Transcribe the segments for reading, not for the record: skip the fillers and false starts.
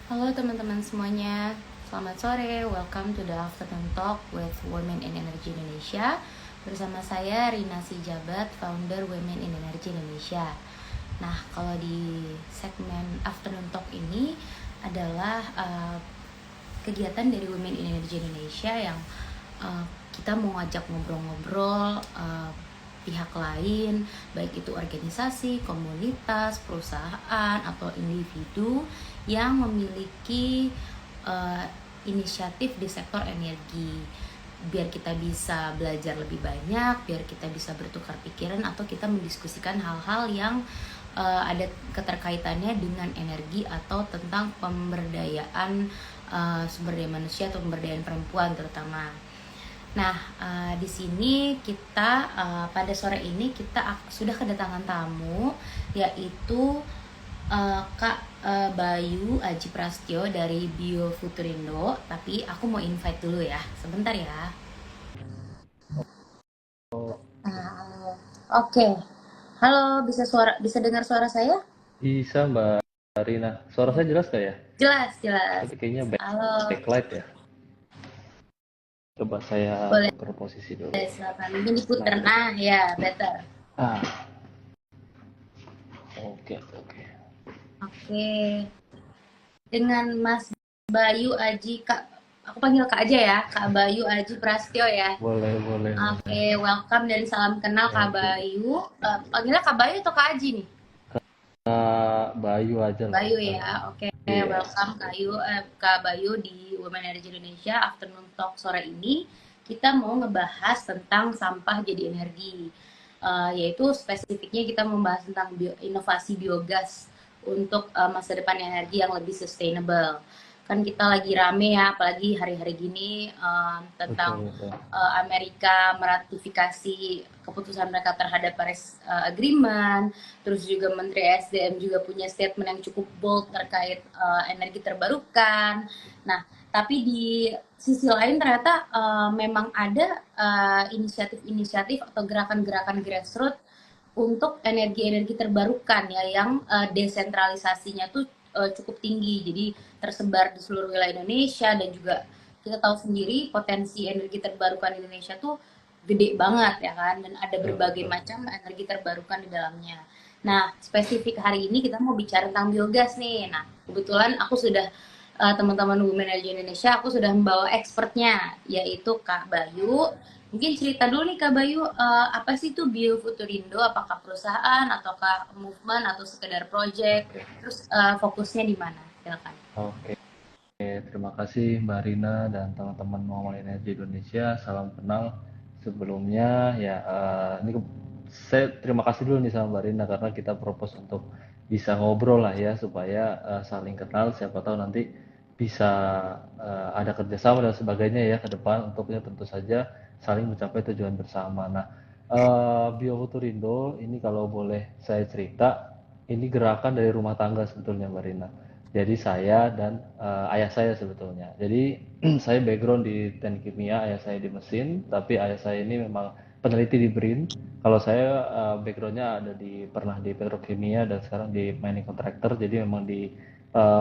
Halo teman-teman semuanya, selamat sore. Welcome to the Afternoon Talk with Women in Energy Indonesia. Bersama saya Rina Sijabat, founder Women in Energy Indonesia. Nah, kalau di segmen Afternoon Talk ini adalah kegiatan dari Women in Energy Indonesia yang kita mau ngajak ngobrol-ngobrol pihak lain, baik itu organisasi, komunitas, perusahaan, atau individu yang memiliki inisiatif di sektor energi, biar kita bisa belajar lebih banyak, biar kita bisa bertukar pikiran, atau kita mendiskusikan hal-hal yang ada keterkaitannya dengan energi atau tentang pemberdayaan sumber daya manusia atau pemberdayaan perempuan terutama. Nah, di sini kita pada sore ini kita sudah kedatangan tamu, yaitu Kak Bayu Aji Prastyo dari Bio Futurindo. Tapi aku mau invite dulu ya, sebentar ya. Oke. Halo, bisa dengar suara saya? Bisa Mbak Rina. Suara saya jelas nggak ya? Jelas, jelas. Tapi kayaknya Halo, backlight ya. Coba saya boleh tukar posisi dulu. silakan. Mungkin Nah diputar. ini. Nah, ya, better. Ah, oke oke. Oke. Dengan Mas Bayu Aji, Kak, aku panggil Kak aja ya, Kak Bayu Aji Prastyo ya. Boleh boleh boleh. Oke, welcome dan salam kenal Kak Oke. Bayu. Panggilnya Kak Bayu atau Kak Aji nih? Kak Bayu aja lah. Bayu ya, oke. Iya. Welcome Kak Bayu di Women Energy Indonesia Afternoon Talk sore ini. Kita mau ngebahas tentang sampah jadi energi. Yaitu spesifiknya kita membahas tentang inovasi biogas untuk masa depan energi yang lebih sustainable. Kan kita lagi rame ya, apalagi hari-hari gini tentang Betul betul. Amerika meratifikasi keputusan mereka terhadap Paris Agreement. Terus juga Menteri SDM juga punya statement yang cukup bold terkait energi terbarukan. Nah, tapi di sisi lain ternyata memang ada inisiatif-inisiatif atau gerakan-gerakan grassroots untuk energi-energi terbarukan ya yang desentralisasinya tuh cukup tinggi. Jadi tersebar di seluruh wilayah Indonesia, dan juga kita tahu sendiri potensi energi terbarukan Indonesia tuh gede banget ya kan, dan ada Betul berbagai betul. macam energi terbarukan di dalamnya. Nah, spesifik hari ini kita mau bicara tentang biogas nih. Nah, kebetulan aku sudah teman-teman Women Energy Indonesia, aku sudah membawa expertnya, yaitu Kak Bayu. Mungkin cerita dulu nih Kak Bayu, apa sih itu Bio Futurindo? Apakah perusahaan, ataukah movement, atau sekedar project? Oke. Terus fokusnya di mana? Silakan. Oke. Terima kasih Mbak Rina dan teman-teman Muhammad Energi Indonesia. Salam kenal sebelumnya ya. Ini saya terima kasih dulu nih sama Mbak Rina karena kita propose untuk bisa ngobrol lah ya supaya saling kenal. Siapa tahu nanti bisa ada kerjasama dan sebagainya ya ke depan untuknya tentu saja saling mencapai tujuan bersama. Nah, Biofuturindo ini kalau boleh saya cerita, ini gerakan dari rumah tangga sebetulnya Mbak Rina. Jadi saya dan ayah saya sebetulnya. Jadi saya background di teknik kimia, ayah saya di mesin, tapi ayah saya ini memang peneliti di BRIN. Kalau saya backgroundnya ada pernah di petrokimia dan sekarang di mining contractor. Jadi memang di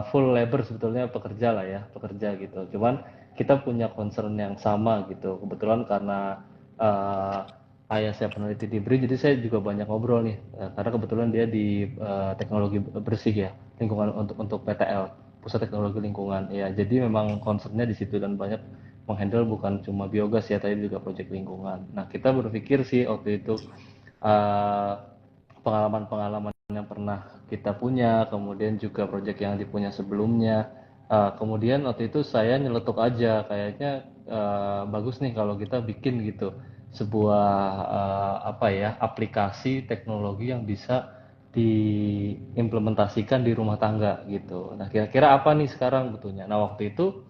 full labor sebetulnya pekerja lah ya, pekerja gitu. Cuman kita punya concern yang sama gitu. Kebetulan karena eh, ayah saya peneliti di BRIN, jadi saya juga banyak ngobrol nih. Karena kebetulan dia di teknologi bersih ya, lingkungan untuk PTL, Pusat Teknologi Lingkungan. Ya, jadi memang concernnya di situ dan banyak menghandle bukan cuma biogas ya, tapi juga proyek lingkungan. Nah, kita berpikir sih waktu itu eh, pengalaman-pengalaman yang pernah kita punya, kemudian juga proyek yang dipunya sebelumnya. Kemudian waktu itu saya nyeletuk aja, kayaknya bagus nih kalau kita bikin gitu sebuah apa ya aplikasi teknologi yang bisa diimplementasikan di rumah tangga gitu. Nah kira-kira apa nih sekarang butuhnya? Nah waktu itu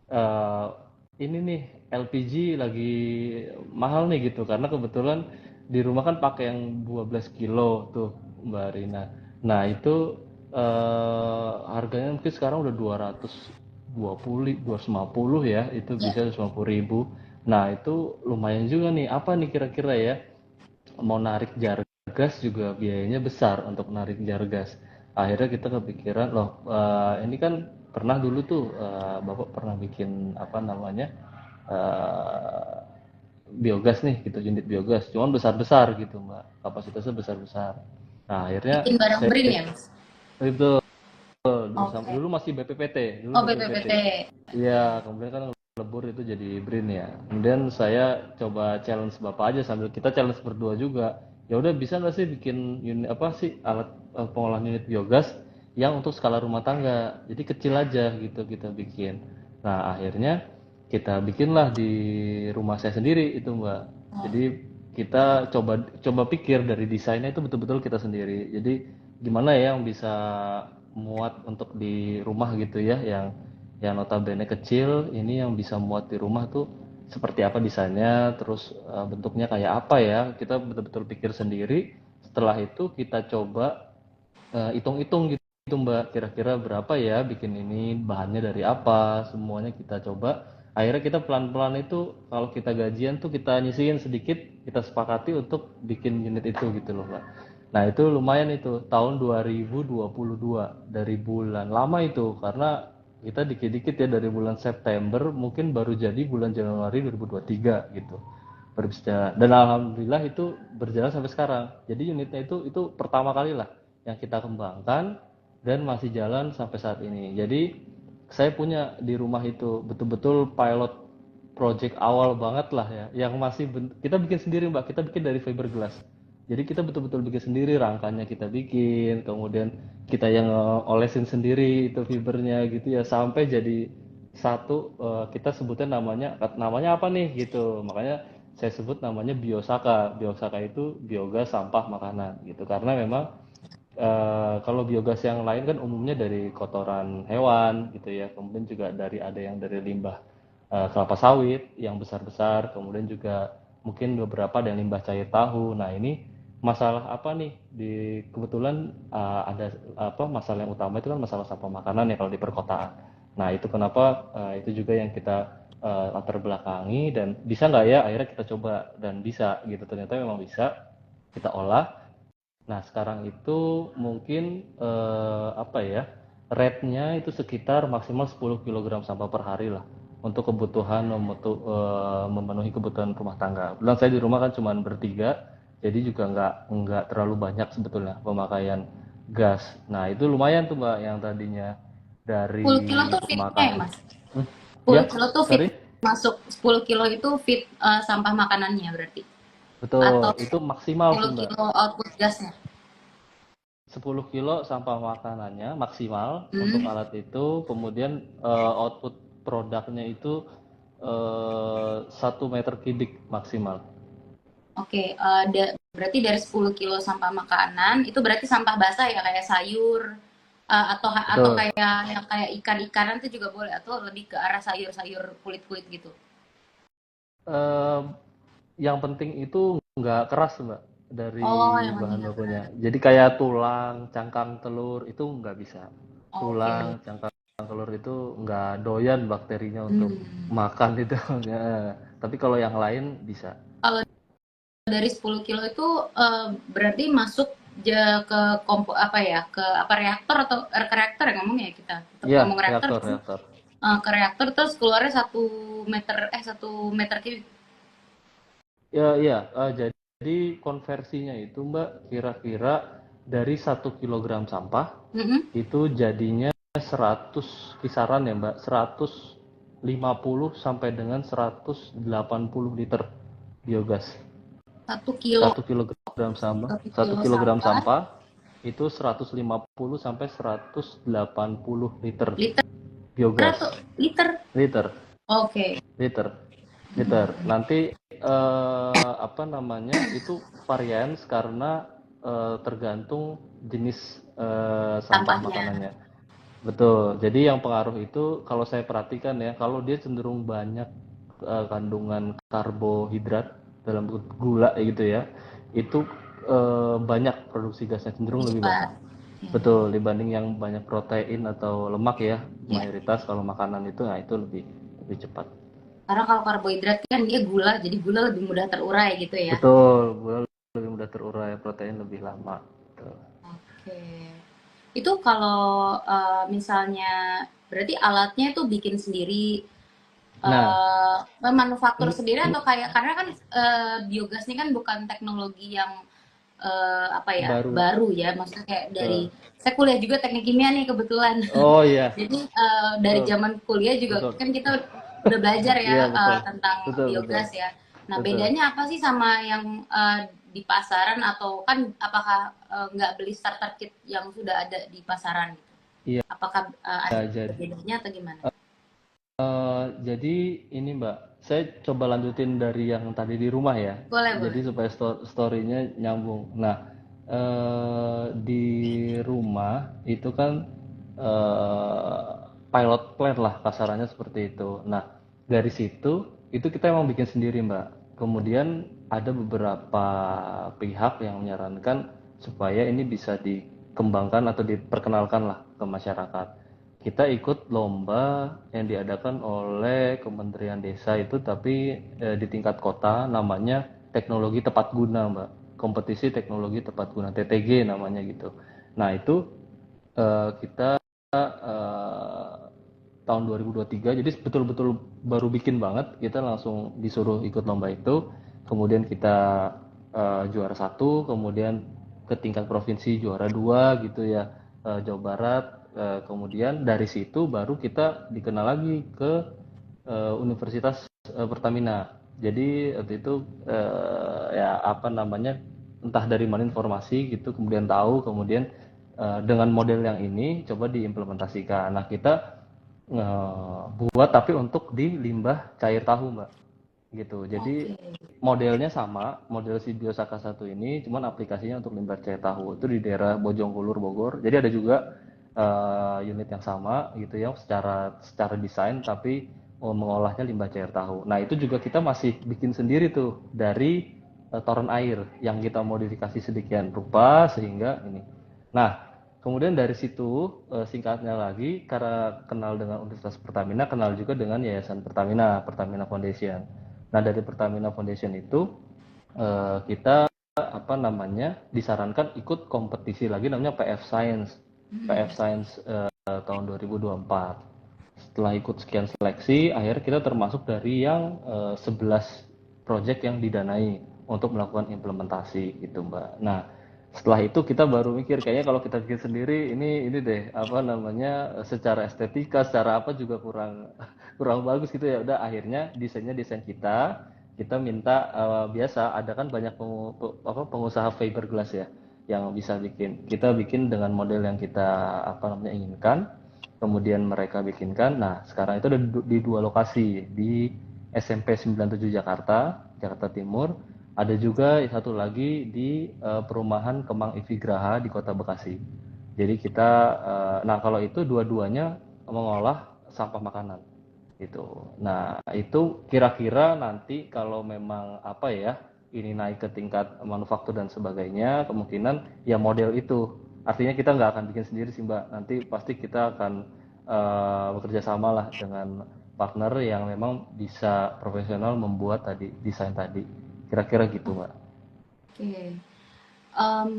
eh, ini nih LPG lagi mahal nih gitu karena kebetulan di rumah kan pakai yang 12 kilo tuh Mbak Rina. Nah itu harganya mungkin sekarang udah 220, 250 ya, itu Ya. bisa 250.000. Nah itu lumayan juga nih. Apa nih kira-kira ya? Mau narik jargas juga biayanya besar untuk narik jargas. Akhirnya kita kepikiran loh, ini kan pernah dulu tuh Bapak pernah bikin apa namanya eh, biogas nih gitu, unit biogas, cuman besar-besar gitu Mbak, kapasitasnya besar-besar. Nah akhirnya Bikin barang saya berin ya, Mas? itu Oke. dulu masih BPPT, dulu Oh, BPPT. BPPT. Iya, kemudian kan lebur itu jadi BRIN ya. Kemudian saya coba challenge Bapak aja sambil kita challenge berdua juga. Ya udah bisa nggak sih bikin unit apa sih alat pengolahan unit biogas yang untuk skala rumah tangga. Jadi kecil aja gitu kita bikin. Nah, akhirnya kita bikinlah di rumah saya sendiri itu, Mbak. Jadi kita coba coba pikir dari desainnya itu betul-betul kita sendiri. Jadi gimana ya yang bisa muat untuk di rumah gitu ya, yang notabene kecil ini yang bisa muat di rumah tuh seperti apa desainnya, terus bentuknya kayak apa ya, kita betul-betul pikir sendiri. Setelah itu kita coba hitung-hitung gitu Mbak, kira-kira berapa ya bikin ini, bahannya dari apa, semuanya kita coba. Akhirnya kita pelan-pelan itu kalau kita gajian tuh kita nyisihin sedikit, kita sepakati untuk bikin unit itu gitu loh Mbak. Nah itu lumayan itu tahun 2022 dari bulan lama itu karena kita dikit-dikit ya dari bulan September mungkin baru jadi bulan Januari 2023 gitu baru bisa jalan. Dan alhamdulillah itu berjalan sampai sekarang. Jadi unitnya itu pertama kali lah yang kita kembangkan dan masih jalan sampai saat ini. Jadi saya punya di rumah itu betul-betul pilot project awal banget lah ya, yang masih kita bikin sendiri Mbak, kita bikin dari fiberglass. Jadi kita betul-betul bikin sendiri, rangkanya kita bikin, kemudian kita yang olesin sendiri itu fibernya gitu ya, sampai jadi satu kita sebutnya namanya namanya apa nih gitu. Makanya saya sebut namanya biosaka. Biosaka itu biogas sampah makanan gitu. Karena memang kalau biogas yang lain kan umumnya dari kotoran hewan gitu ya. Kemudian juga ada yang dari limbah kelapa sawit yang besar-besar. Kemudian juga mungkin beberapa dari limbah cair tahu. Nah ini masalah apa nih di kebetulan ada apa masalah yang utama itu kan masalah sampah makanan ya kalau di perkotaan. Nah itu kenapa itu juga yang kita latar belakangi dan bisa nggak ya akhirnya kita coba dan bisa gitu ternyata memang bisa kita olah. Nah, sekarang itu mungkin apa ya? Rate-nya itu sekitar maksimal 10 kilogram sampah per hari lah untuk kebutuhan memenuhi kebutuhan rumah tangga. Bilang saya di rumah kan cuma bertiga, jadi juga nggak terlalu banyak sebetulnya pemakaian gas. Nah, itu lumayan tuh Mbak yang tadinya 10 kilo dari tuh fitnya ya, pemakaian. Mas? Hmm? 10 Ya, kilo tuh fit sorry. masuk 10 kilo itu fit sampah makanannya berarti? Atau Betul, itu maksimal sih 10 Mbak. kilo output gasnya? 10 kilo sampah makanannya maksimal untuk Hmm. alat itu, kemudian output produknya itu 1 meter kubik maksimal. Oke, berarti dari 10 kilo sampah makanan itu berarti sampah basah ya kayak sayur atau Betul. kayak yang kayak ikan-ikanan itu juga boleh atau lebih ke arah sayur-sayur kulit-kulit gitu. Eh, yang penting itu nggak keras Mbak dari Oh, yang penting bahan nggak bakunya. keras. Jadi kayak tulang, cangkang telur itu nggak bisa. Tulang, Oke. cangkang telur itu nggak doyan bakterinya untuk Hmm. makan itu. Ya. Tapi kalau yang lain bisa. Kalau dari 10 kilo itu berarti masuk ke apa ya ke apa reaktor atau ke reaktor ya ngomongnya ya kita tetap Iya, ngomong reaktor reaktor, kan? reaktor. Ke reaktor terus keluarnya 1 meter kubik. Ya, iya. Jadi konversinya itu Mbak kira-kira dari 1 kilogram sampah Mm-mm. itu jadinya 100 kisaran ya Mbak, 150 sampai dengan 180 liter biogas. 1 kilo 1 kilogram sampah, satu satu kilo kilogram sampah sampah itu 150 sampai 180 liter liter biogas. atau liter. Liter, Oke. liter. Liter. Nanti apa namanya itu varians karena tergantung jenis sampah Sampahnya. makanannya. Betul. Jadi yang pengaruh itu kalau saya perhatikan ya, kalau dia cenderung banyak kandungan karbohidrat dalam bentuk gula gitu ya, itu banyak produksi gasnya cenderung Lebih lebih cepat. banyak. Ya. Betul, dibanding yang banyak protein atau lemak ya, Ya. mayoritas kalau makanan itu, nah itu lebih lebih cepat. Karena kalau karbohidrat kan dia gula, jadi gula lebih mudah terurai gitu ya. Betul, gula lebih mudah terurai, protein lebih lama. Betul. Oke. Itu kalau misalnya berarti alatnya itu bikin sendiri, Nah, manufaktur ini, sendiri ini atau kayak karena kan biogas ini kan bukan teknologi yang apa ya baru. baru ya, maksudnya kayak dari Betul. saya kuliah juga teknik kimia nih kebetulan. Oh iya, Jadi dari betul, zaman kuliah juga betul. kan kita udah belajar ya Iya betul, tentang betul, betul, biogas ya. Nah betul. bedanya apa sih sama yang di pasaran, atau kan apakah nggak beli starter kit yang sudah ada di pasaran gitu? Iya, Apakah ada jadi bedanya atau gimana? jadi ini Mbak, saya coba lanjutin dari yang tadi di rumah ya. Boleh Jadi boleh. supaya story-nya nyambung. Nah, di rumah itu kan eh, pilot plant lah kasarannya seperti itu. Nah, dari situ itu kita emang bikin sendiri Mbak. Kemudian ada beberapa pihak yang menyarankan supaya ini bisa dikembangkan atau diperkenalkan lah ke masyarakat. Kita ikut lomba yang diadakan oleh Kementerian Desa itu, tapi di tingkat kota namanya teknologi tepat guna Mbak, kompetisi teknologi tepat guna, TTG namanya gitu. Nah itu kita eh, tahun 2023, jadi betul-betul baru bikin banget, kita langsung disuruh ikut lomba itu, kemudian kita juara satu, kemudian ke tingkat provinsi juara dua gitu ya, Jawa Barat. Kemudian dari situ baru kita dikenal lagi ke Universitas Pertamina. Jadi waktu itu ya apa namanya, entah dari mana informasi gitu, kemudian tahu, kemudian dengan model yang ini coba diimplementasikan. Nah kita buat tapi untuk di limbah cair tahu Mbak, gitu. Jadi Oke. modelnya sama, model si Biosaka satu ini, cuman aplikasinya untuk limbah cair tahu itu di daerah Bojongkulur Bogor. Jadi ada juga unit yang sama gitu ya, secara secara desain, tapi mengolahnya limbah cair tahu. Nah itu juga kita masih bikin sendiri tuh dari toren air yang kita modifikasi sedemikian rupa sehingga ini. Nah kemudian dari situ singkatnya lagi, karena kenal dengan Universitas Pertamina, kenal juga dengan Yayasan Pertamina, Pertamina Foundation. Nah dari Pertamina Foundation itu kita apa namanya disarankan ikut kompetisi lagi namanya PF Science, PF Science tahun 2024. Setelah ikut sekian seleksi, akhirnya kita termasuk dari yang 11 project yang didanai untuk melakukan implementasi gitu Mbak. Nah setelah itu kita baru mikir kayaknya kalau kita bikin sendiri ini deh apa namanya, secara estetika secara apa juga kurang kurang bagus gitu ya. Udah akhirnya desainnya desain kita minta biasa ada kan banyak pengusaha fiberglass ya yang bisa bikin, kita bikin dengan model yang kita apa namanya inginkan, kemudian mereka bikinkan. Nah sekarang itu ada di dua lokasi, di SMP 97 Jakarta Jakarta Timur, ada juga satu lagi di perumahan Kemang Ivigraha di Kota Bekasi. Jadi kita, nah kalau itu dua-duanya mengolah sampah makanan gitu. Nah itu kira-kira nanti kalau memang apa ya, ini naik ke tingkat manufaktur dan sebagainya, kemungkinan ya model itu. Artinya kita nggak akan bikin sendiri sih Mbak. Nanti pasti kita akan bekerja sama lah dengan partner yang memang bisa profesional membuat tadi desain tadi. Kira-kira gitu Mbak. Oke. Em,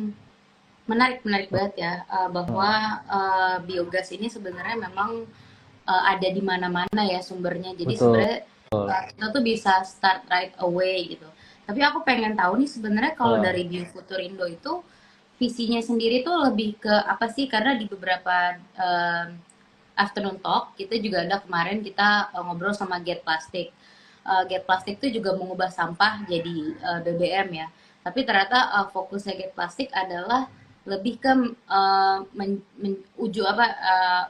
Menarik menarik banget ya, bahwa Hmm, biogas ini sebenarnya memang ada di mana-mana ya sumbernya. Jadi betul. sebenarnya kita tuh bisa start right away gitu. Tapi aku pengen tahu nih sebenarnya kalau Wah, dari Biofuturindo itu visinya sendiri tuh lebih ke apa sih? Karena di beberapa afternoon talk kita juga ada kemarin kita ngobrol sama Get Plastic. Get Plastic itu juga mengubah sampah jadi BBM ya. Tapi ternyata fokusnya Get Plastic adalah lebih ke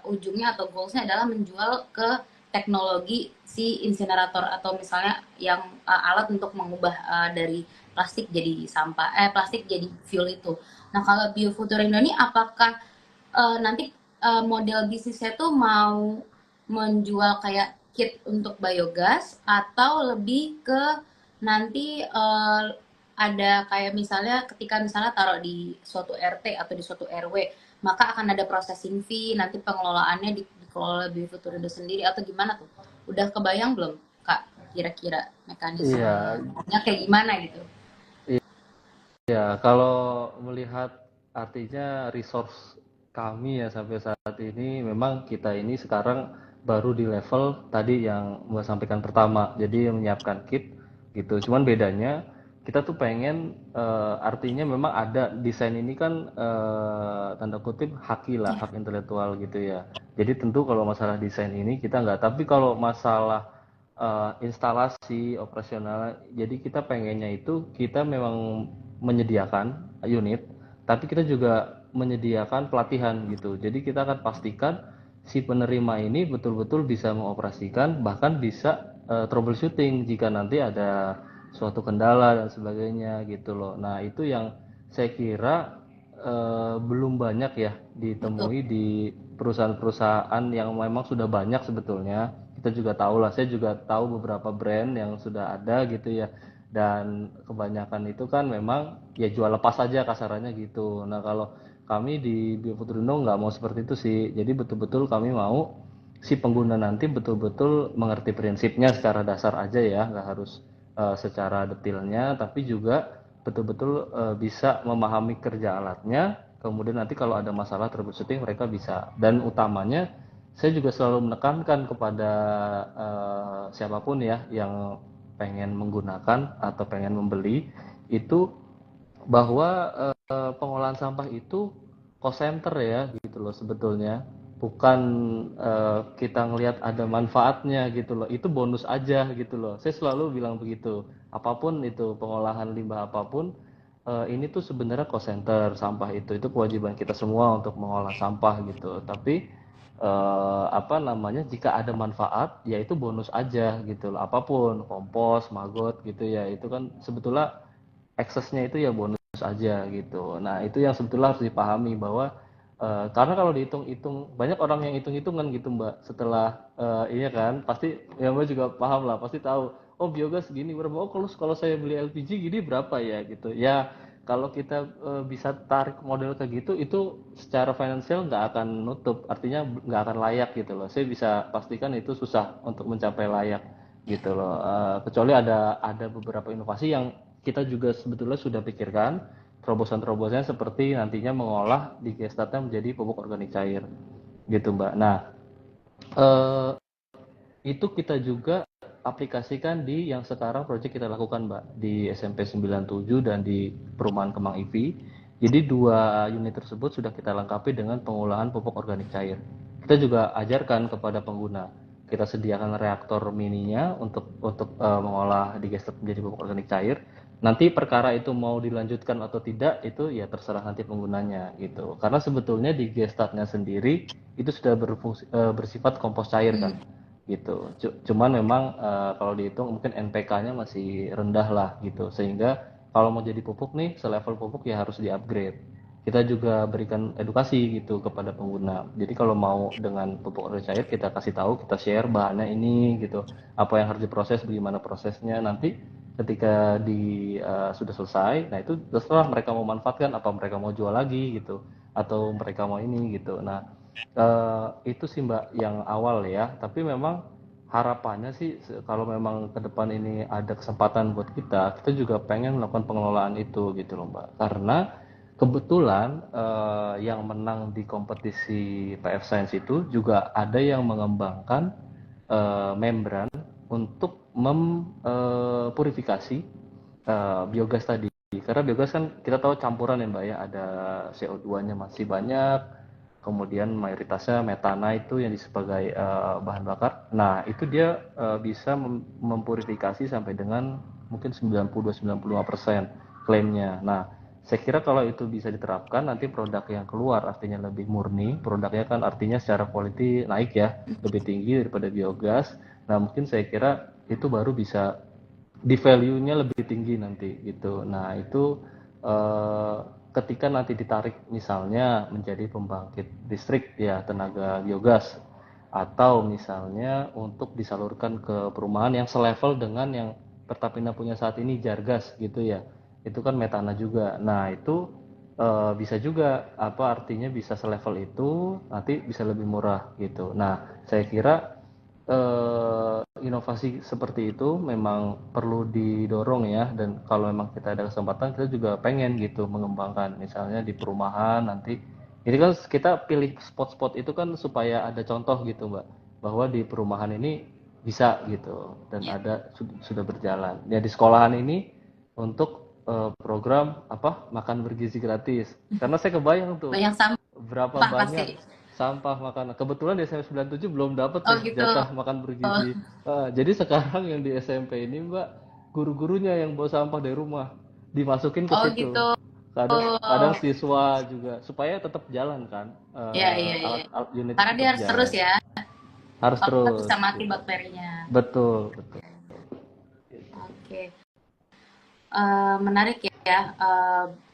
ujungnya atau goalsnya adalah menjual ke teknologi si insinerator, atau misalnya yang alat untuk mengubah dari plastik jadi sampah, plastik jadi fuel itu. Nah kalau Biofuturindo ini apakah nanti model bisnisnya tuh mau menjual kayak kit untuk biogas, atau lebih ke nanti ada kayak misalnya ketika misalnya taruh di suatu RT atau di suatu RW, maka akan ada processing fee, nanti pengelolaannya dikelola Bifuturindo sendiri, atau gimana tuh? Udah kebayang belum Kak kira-kira iya, mekanismenya kayak gimana gitu? iya. Kalau melihat artinya resource kami ya sampai saat ini memang kita ini sekarang baru di level tadi yang Mbak sampaikan pertama, jadi menyiapkan kit gitu. Cuman bedanya kita tuh pengen artinya memang ada desain ini kan tanda kutip haki lah, Ya, hak intelektual gitu ya. Jadi tentu kalau masalah desain ini kita nggak, tapi kalau masalah instalasi operasional, jadi kita pengennya itu kita memang menyediakan unit, tapi kita juga menyediakan pelatihan gitu. Jadi kita akan pastikan si penerima ini betul-betul bisa mengoperasikan, bahkan bisa troubleshooting jika nanti ada suatu kendala dan sebagainya gitu loh. Nah, itu yang saya kira belum banyak ya betul. ditemui di perusahaan-perusahaan yang memang sudah banyak sebetulnya. Kita juga tahu lah, saya juga tahu beberapa brand yang sudah ada gitu ya. Dan kebanyakan itu kan memang ya jual lepas aja kasarannya gitu. Nah, kalau kami di Biofutrindo nggak mau seperti itu sih. Jadi betul-betul kami mau si pengguna nanti betul-betul mengerti prinsipnya secara dasar aja ya, nggak harus secara detailnya, tapi juga betul-betul bisa memahami kerja alatnya. Kemudian nanti kalau ada masalah troubleshooting mereka bisa. Dan utamanya saya juga selalu menekankan kepada siapapun ya yang pengen menggunakan atau pengen membeli itu bahwa pengolahan sampah itu cost center ya gitu loh sebetulnya, bukan kita ngelihat ada manfaatnya gitu loh, itu bonus aja gitu loh, saya selalu bilang begitu. Apapun itu pengolahan limbah apapun, ini tuh sebenarnya cost center sampah itu kewajiban kita semua untuk mengolah sampah gitu, tapi apa namanya, jika ada manfaat ya itu bonus aja gitu loh, apapun kompos maggot gitu ya, itu kan sebetulnya eksesnya itu ya bonus aja gitu. Nah, itu yang sebetulnya harus dipahami bahwa karena kalau dihitung-hitung banyak orang yang hitung-hitungan gitu Mbak. Setelah iya kan, pasti ya Mbak juga paham lah, pasti tahu. Oh, biogas segini berapa? Oh, kalau saya beli LPG gini berapa ya gitu. Ya, kalau kita bisa tarik model kayak gitu, itu secara finansial nggak akan nutup, artinya nggak akan layak gitu loh. Saya bisa pastikan itu susah untuk mencapai layak gitu loh. Kecuali ada beberapa inovasi yang kita juga sebetulnya sudah pikirkan terobosan-terobosannya, seperti nantinya mengolah digestatnya menjadi pupuk organik cair gitu Mbak. Nah, eh, itu kita juga aplikasikan di yang sekarang proyek kita lakukan Mbak di SMP 97 dan di Perumahan Kemang IV. Jadi dua unit tersebut sudah kita lengkapi dengan pengolahan pupuk organik cair. Kita juga ajarkan kepada pengguna. Kita sediakan reaktor mininya untuk mengolah digestat menjadi pupuk organik cair. Nanti perkara itu mau dilanjutkan atau tidak itu ya terserah nanti penggunanya gitu. Karena sebetulnya digestatnya sendiri itu sudah bersifat kompos cair Hmm. kan gitu. Cuman memang kalau dihitung mungkin NPK-nya masih rendah lah gitu, sehingga kalau mau jadi pupuk nih selevel pupuk ya harus di-upgrade. Kita juga berikan edukasi gitu kepada pengguna. Jadi kalau mau dengan pupuk organik cair kita kasih tahu, kita share bahannya ini gitu, apa yang harus diproses, bagaimana prosesnya. Nanti ketika sudah selesai, nah itu terserah mereka mau manfaatkan, apa mereka mau jual lagi gitu, atau mereka mau ini gitu. Nah, itu sih Mbak yang awal ya, tapi memang harapannya sih kalau memang ke depan ini ada kesempatan buat kita juga pengen melakukan pengelolaan itu gitu loh Mbak. Karena kebetulan yang menang di kompetisi PF Science itu juga ada yang mengembangkan membran untuk mempurifikasi biogas tadi. Karena biogas kan kita tahu campuran ya Mbak ya, ada CO2-nya masih banyak, kemudian mayoritasnya metana itu yang sebagai bahan bakar. Nah, itu dia bisa mempurifikasi sampai dengan mungkin 92-95% klaimnya. Nah, saya kira kalau itu bisa diterapkan, nanti produk yang keluar artinya lebih murni, produknya kan artinya secara quality naik ya, lebih tinggi daripada biogas. Nah, mungkin saya kira itu baru bisa di value-nya lebih tinggi nanti gitu. Nah, itu eh, ketika nanti ditarik misalnya menjadi pembangkit listrik ya tenaga biogas, atau misalnya untuk disalurkan ke perumahan yang selevel dengan yang Pertamina punya saat ini, Jargas gitu ya. Itu kan metana juga. Nah, itu bisa juga apa artinya bisa selevel itu, nanti bisa lebih murah gitu. Nah, saya kira inovasi seperti itu memang perlu didorong ya, dan kalau memang kita ada kesempatan kita juga pengen gitu mengembangkan misalnya di perumahan nanti Ini kan kita pilih spot-spot itu kan supaya ada contoh gitu Mbak, bahwa di perumahan ini bisa gitu dan Ya. ada sudah berjalan. Ya di sekolahan ini untuk program apa makan bergizi gratis. Karena saya kebayang tuh Banyak berapa sampah pasti. banyak sampah makanan. Kebetulan di SMP 97 belum dapat Oh tuh gitu. jatah makan Oh, bergizi. Jadi sekarang yang di SMP ini Mbak, guru-gurunya yang bawa sampah dari rumah dimasukin ke oh situ. gitu. Kadang siswa juga supaya tetap jalan kan, Ya, iya, iya. alat unit Karena dia tetap harus terus jalan, ya. harus Kalau nggak terus bisa mati gitu. bakterinya. Betul betul gitu. Oke. Menarik ya,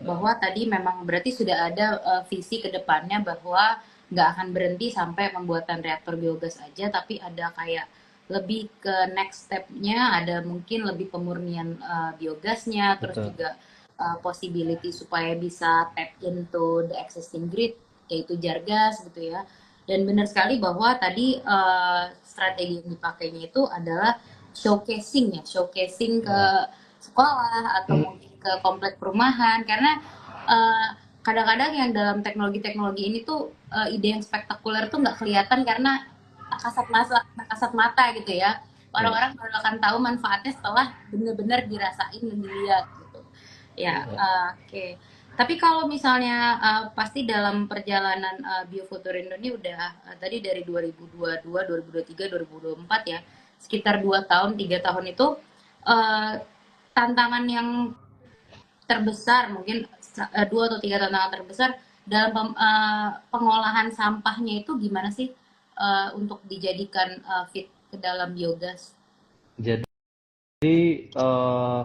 bahwa tadi memang berarti sudah ada visi ke depannya bahwa nggak akan berhenti sampai pembuatan reaktor biogas aja, tapi ada kayak lebih ke next step-nya, ada mungkin lebih pemurnian biogasnya, terus Betul. juga possibility supaya bisa tap into the existing grid, yaitu Jargas gitu ya. Dan benar sekali bahwa tadi strategi yang dipakainya itu adalah showcasing ya, showcasing ke Ya. sekolah atau mungkin ke komplek perumahan karena eh, kadang-kadang yang dalam teknologi-teknologi ini tuh ide yang spektakuler tuh nggak kelihatan karena tak kasat mata gitu ya, Ya. orang-orang baru akan tahu manfaatnya setelah benar-benar dirasain dan dilihat gitu ya. Ya. Oke. Tapi kalau misalnya pasti dalam perjalanan Biofuturindo ini udah tadi dari 2022, 2023, 2024 ya, sekitar 2 tahun, 3 tahun itu eh, tantangan yang terbesar mungkin 2 atau 3 tantangan terbesar dalam pengolahan sampahnya itu gimana sih untuk dijadikan feed ke dalam biogas? Jadi eh,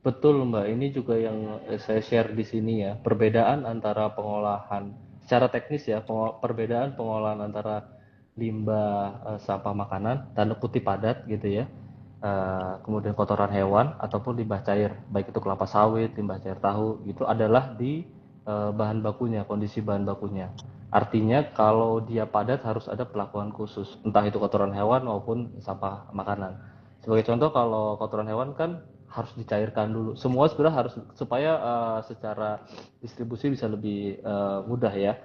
betul Mbak, ini juga yang saya share di sini ya, perbedaan antara pengolahan secara teknis ya, perbedaan pengolahan antara limbah sampah makanan, tanda kutip padat gitu ya, kemudian kotoran hewan ataupun limbah cair, baik itu kelapa sawit, limbah cair tahu, itu adalah di bahan bakunya, kondisi bahan bakunya. Artinya kalau dia padat harus ada perlakuan khusus, entah itu kotoran hewan maupun sampah makanan. Sebagai contoh kalau kotoran hewan kan harus dicairkan dulu. Semua sebenarnya harus supaya secara distribusi bisa lebih mudah ya.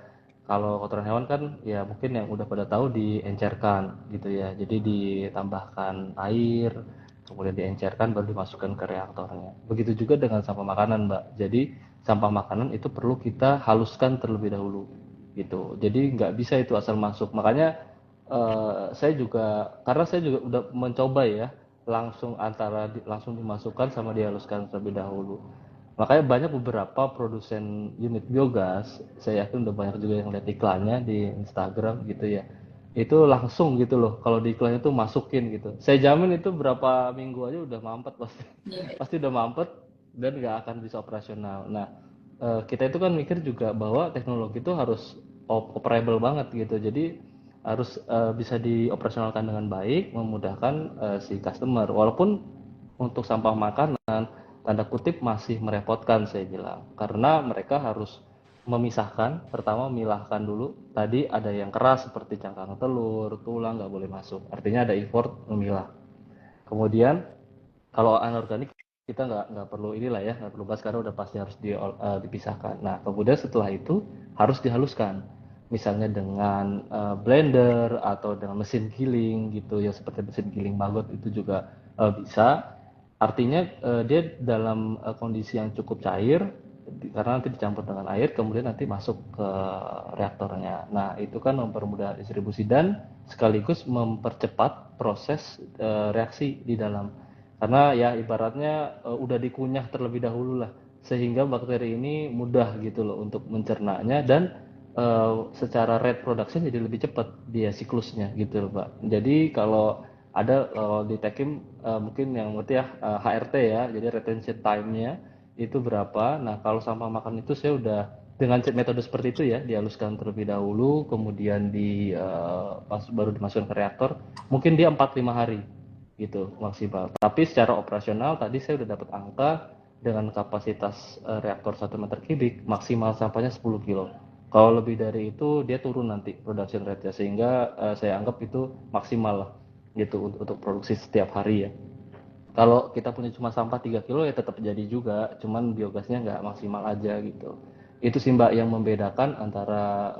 Kalau kotoran hewan kan ya mungkin yang udah pada tahu diencerkan gitu ya. Jadi ditambahkan air, kemudian diencerkan baru dimasukkan ke reaktornya. Begitu juga dengan sampah makanan, Mbak. Jadi sampah makanan itu perlu kita haluskan terlebih dahulu gitu. Jadi nggak bisa itu asal masuk. Makanya saya juga karena saya juga udah mencoba ya langsung langsung dimasukkan sama dihaluskan terlebih dahulu. Makanya banyak beberapa produsen unit biogas, saya yakin udah banyak juga yang lihat iklannya di Instagram gitu ya. Itu langsung gitu loh, kalau di iklan itu masukin gitu. Saya jamin itu berapa minggu aja udah mampet pasti. Yeah. Pasti udah mampet dan nggak akan bisa operasional. Nah, kita itu kan mikir juga bahwa teknologi itu harus operable banget gitu. Jadi harus bisa dioperasionalkan dengan baik, memudahkan si customer. Walaupun untuk sampah makanan tanda kutip masih merepotkan saya bilang karena mereka harus memisahkan, pertama memilahkan dulu, tadi ada yang keras seperti cangkang telur, tulang nggak boleh masuk, artinya ada effort memilah. Kemudian kalau anorganik kita nggak perlu inilah ya, nggak perlu bahas karena udah pasti harus dipisahkan. Nah kemudian setelah itu harus dihaluskan, misalnya dengan blender atau dengan mesin giling gitu ya, seperti mesin giling maggot itu juga bisa. Artinya dia dalam kondisi yang cukup cair karena nanti dicampur dengan air kemudian nanti masuk ke reaktornya. Nah, itu kan mempermudah distribusi dan sekaligus mempercepat proses reaksi di dalam. Karena ya ibaratnya udah dikunyah terlebih dahulu lah sehingga bakteri ini mudah gitu loh untuk mencernanya dan secara rate production jadi lebih cepat dia siklusnya gitu loh Pak. Jadi kalau ada di Tekim mungkin yang ngerti ya HRT ya, jadi retention time-nya itu berapa. Nah kalau sampah makan itu saya udah dengan metode seperti itu ya, dihaluskan terlebih dahulu, kemudian baru dimasukkan ke reaktor, mungkin dia 4-5 hari gitu maksimal. Tapi secara operasional tadi saya udah dapat angka dengan kapasitas reaktor 1 meter kubik maksimal sampahnya 10 kilo. Kalau lebih dari itu dia turun nanti production rate-nya sehingga saya anggap itu maksimal lah gitu untuk produksi setiap hari ya. Kalau kita punya cuma sampah 3 kilo ya tetap jadi juga, cuman biogasnya nggak maksimal aja gitu. Itu sih Mbak yang membedakan antara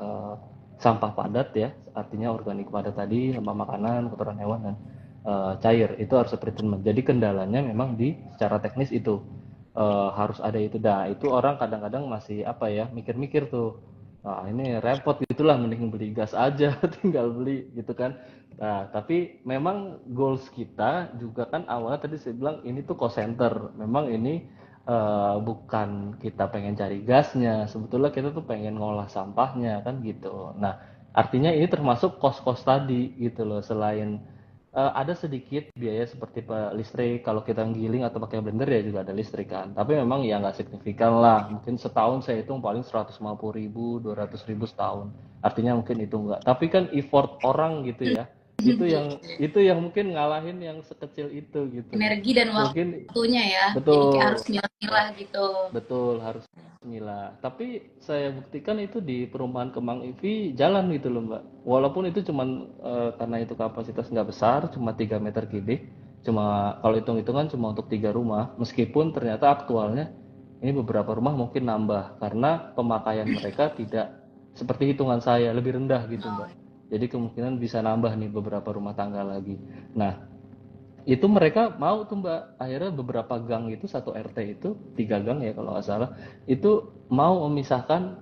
sampah padat ya, artinya organik padat tadi, sampah makanan, kotoran hewan dan cair itu harus treatment. Jadi kendalanya memang di secara teknis itu harus ada itu. Nah itu orang kadang-kadang masih apa ya mikir-mikir tuh. Nah ini repot gitulah, mending beli gas aja, tinggal beli gitu kan. Nah tapi memang goals kita juga kan awalnya tadi saya bilang ini tuh cost center. Memang ini bukan kita pengen cari gasnya, sebetulnya kita tuh pengen ngolah sampahnya kan gitu. Nah, artinya ini termasuk kos-kos tadi gitu loh. Selain ada sedikit biaya seperti listrik, kalau kita giling atau pakai blender ya juga ada listrik kan. Tapi memang ya nggak signifikan lah. Mungkin setahun saya hitung paling 150.000, 200.000 setahun. Artinya mungkin itu enggak. Tapi kan effort orang gitu ya. Itu yang mungkin ngalahin yang sekecil itu gitu loh. Energi dan Mungkin waktunya ya, jadi kayak harus betul, milah-milah gitu. betul harus milah. Tapi saya buktikan itu di perumahan Kemang IV jalan gitu loh Mbak. Walaupun itu cuman karena itu kapasitas nggak besar, cuma 3 meter kubik. Cuma kalau hitung-hitungan cuma untuk 3 rumah. Meskipun ternyata aktualnya ini beberapa rumah mungkin nambah karena pemakaian mereka tidak seperti hitungan saya lebih rendah gitu Mbak. Jadi kemungkinan bisa nambah nih beberapa rumah tangga lagi. Nah, itu mereka mau tuh Mbak, akhirnya beberapa gang itu satu RT itu 3 gang ya kalau nggak salah itu mau memisahkan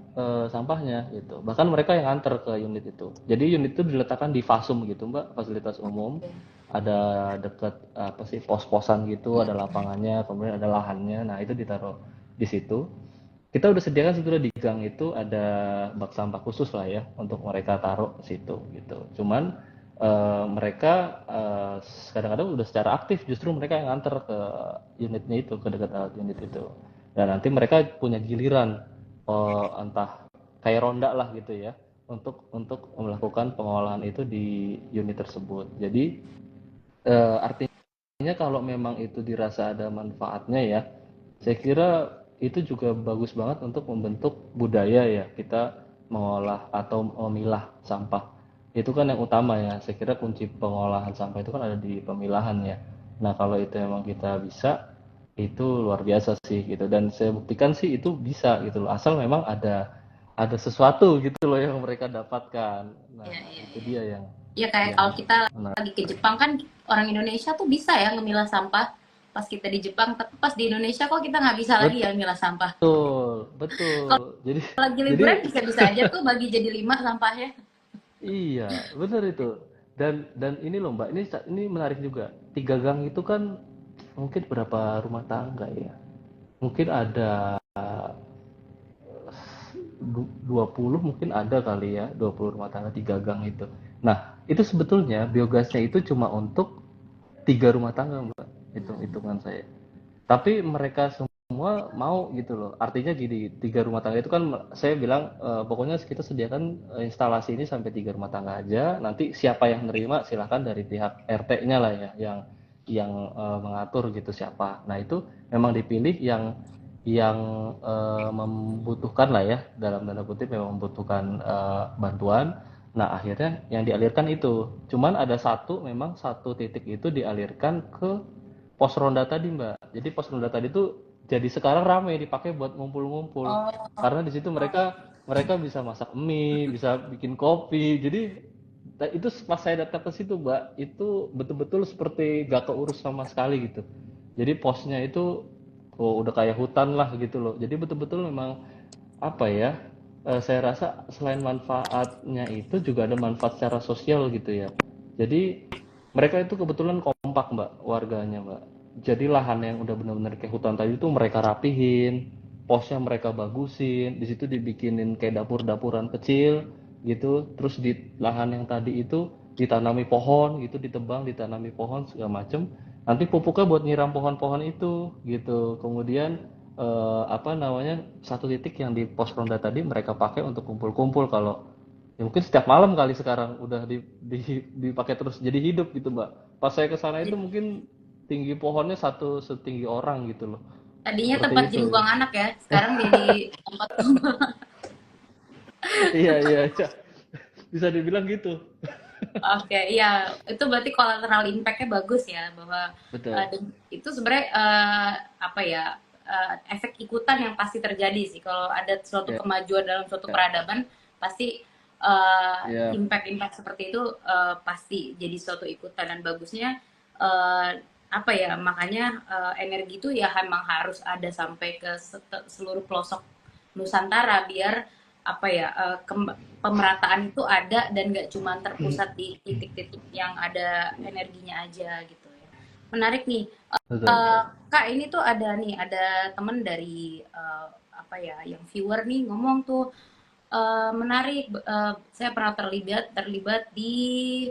sampahnya gitu, bahkan mereka yang antar ke unit itu. Jadi unit itu diletakkan di fasum gitu Mbak, fasilitas umum, ada dekat apa sih pos-posan gitu, ada lapangannya, kemudian ada lahannya, nah itu ditaruh di situ. Kita udah sediakan sebetulnya di gang itu ada bak sampah khusus lah ya untuk mereka taruh ke situ gitu. Cuman mereka kadang-kadang udah secara aktif justru mereka yang nganter ke unitnya itu, ke dekat alat unit itu. Dan nanti mereka punya giliran entah kayak ronda lah gitu ya untuk melakukan pengolahan itu di unit tersebut. Jadi artinya kalau memang itu dirasa ada manfaatnya ya, saya kira itu juga bagus banget untuk membentuk budaya ya kita mengolah atau memilah sampah. Itu kan yang utama ya. Saya kira kunci pengolahan sampah itu kan ada di pemilahan ya. Nah, kalau itu memang kita bisa, itu luar biasa sih gitu. Dan saya buktikan sih itu bisa gitu loh. Asal memang ada sesuatu gitu loh yang mereka dapatkan. Nah, Iya, iya, itu iya. dia yang Ya kayak yang kalau kita menarik. lagi ke Jepang kan orang Indonesia tuh bisa ya ngemilah sampah pas kita di Jepang, tapi pas di Indonesia kok kita nggak bisa lagi ya milah sampah. Betul, Kalau betul. Jadi lagi jadi liburan bisa-bisa aja tuh bagi jadi 5 sampahnya. iya, benar itu. Dan ini loh Mbak, ini menarik juga. 3 gang itu kan mungkin berapa rumah tangga ya? Mungkin ada 20 mungkin ada kali ya, 20 rumah tangga 3 gang itu. Nah, itu sebetulnya biogasnya itu cuma untuk 3 rumah tangga Mbak, hitung-hitungan saya. Tapi mereka semua mau gitu loh. Artinya gini, 3 rumah tangga itu kan saya bilang pokoknya kita sediakan instalasi ini sampai 3 rumah tangga aja. Nanti siapa yang nerima silahkan dari pihak RT-nya lah ya, yang mengatur gitu siapa. Nah itu memang dipilih yang membutuhkan lah ya, dalam tanda kutip memang membutuhkan bantuan. Nah akhirnya yang dialirkan itu. Cuman ada memang satu titik itu dialirkan ke pos ronda tadi Mbak. Jadi pos ronda tadi tuh jadi sekarang ramai dipakai buat ngumpul-ngumpul. Oh, Karena di situ mereka mereka bisa masak mie, bisa bikin kopi. Jadi itu pas saya datang ke situ Mbak, itu betul-betul seperti gak keurus sama sekali gitu. Jadi posnya itu udah kayak hutan lah gitu loh. Jadi betul-betul memang apa ya? Saya rasa selain manfaatnya itu juga ada manfaat secara sosial gitu ya. Jadi mereka itu kebetulan kompak Mbak, warganya Mbak. Jadi lahan yang udah benar-benar kayak hutan tadi itu mereka rapihin, posnya mereka bagusin, di situ dibikinin kayak dapur-dapuran kecil gitu. Terus di lahan yang tadi itu ditanami pohon gitu, ditebang, ditanami pohon segala macem. Nanti pupuknya buat nyiram pohon-pohon itu gitu. Kemudian apa namanya, satu titik yang di pos ronda tadi mereka pakai untuk kumpul-kumpul kalau ya mungkin setiap malam kali sekarang udah dipakai terus jadi hidup gitu Mbak. Pas saya ke sana itu mungkin tinggi pohonnya satu setinggi orang gitu loh. tadinya Seperti tempat itu gym ya. buang anak ya, sekarang jadi tempat. Iya iya iya. Bisa dibilang gitu. Oke, iya itu berarti collateral impact-nya bagus ya bahwa Betul. itu sebenarnya apa ya efek ikutan yang pasti terjadi sih. Kalau ada suatu Ya, kemajuan dalam suatu ya, peradaban, pasti ya, impact-impact seperti itu pasti jadi suatu ikutan. Dan bagusnya uh, apa ya, makanya energi itu ya emang harus ada sampai ke seluruh pelosok Nusantara, biar apa ya, pemerataan itu ada dan nggak cuma terpusat di titik-titik yang ada energinya aja gitu ya. Menarik nih. betul. Kak, ini tuh ada nih, ada temen dari apa ya, yang viewer nih ngomong tuh, menarik. Saya pernah terlibat terlibat di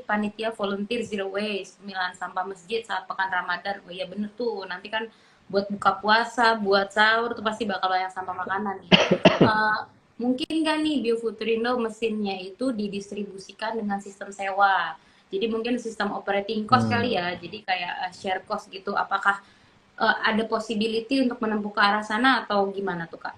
panitia volunteer zero waste pemilahan sampah masjid saat pekan Ramadan. Oh iya bener tuh, nanti kan buat buka puasa, buat sahur tuh pasti bakal banyak sampah makanan nih. Eh, Mungkin nggak nih Biofutrindo mesinnya itu didistribusikan dengan sistem sewa? Jadi mungkin sistem operating cost kali Hmm. ya. Jadi kayak share cost gitu. Apakah ada possibility untuk menempuh ke arah sana atau gimana tuh Kak?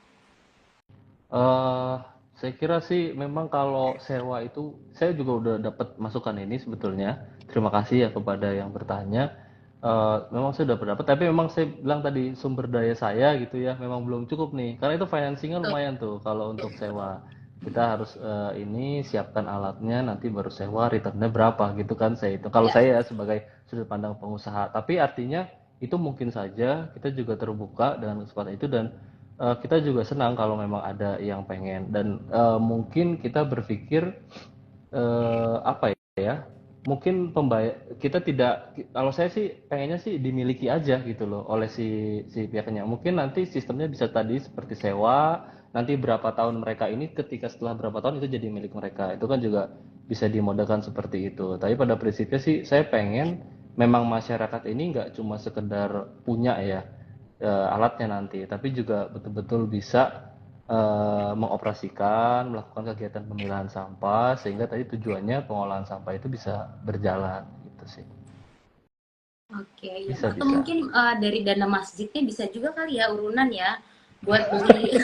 eh saya kira sih memang kalau sewa itu saya juga udah dapat masukan ini sebetulnya. Terima kasih ya kepada yang bertanya. Memang saya udah dapat, tapi memang saya bilang tadi sumber daya saya gitu ya, memang belum cukup nih. Karena itu financingnya Betul. lumayan tuh kalau untuk sewa. Kita harus ini siapkan alatnya, nanti baru sewa, returnnya berapa gitu kan saya itu. Kalau Ya. saya sebagai sudut pandang pengusaha, tapi artinya itu mungkin saja kita juga terbuka dengan kesempatan itu dan kita juga senang kalau memang ada yang pengen dan mungkin kita berpikir apa ya? Mungkin pembayar kita tidak kalau saya sih pengennya sih dimiliki aja gitu loh oleh si pihaknya. Mungkin nanti sistemnya bisa tadi seperti sewa, nanti berapa tahun mereka ini ketika setelah berapa tahun itu jadi milik mereka. Itu kan juga bisa dimodalkan seperti itu. Tapi pada prinsipnya sih saya pengen memang masyarakat ini nggak cuma sekedar punya ya alatnya nanti, tapi juga betul-betul bisa mengoperasikan, melakukan kegiatan pemilahan sampah sehingga tadi tujuannya pengolahan sampah itu bisa berjalan gitu sih. Oke, ya. Bisa Atau bisa. mungkin dari dana masjidnya bisa juga kali ya urunan ya, buat beli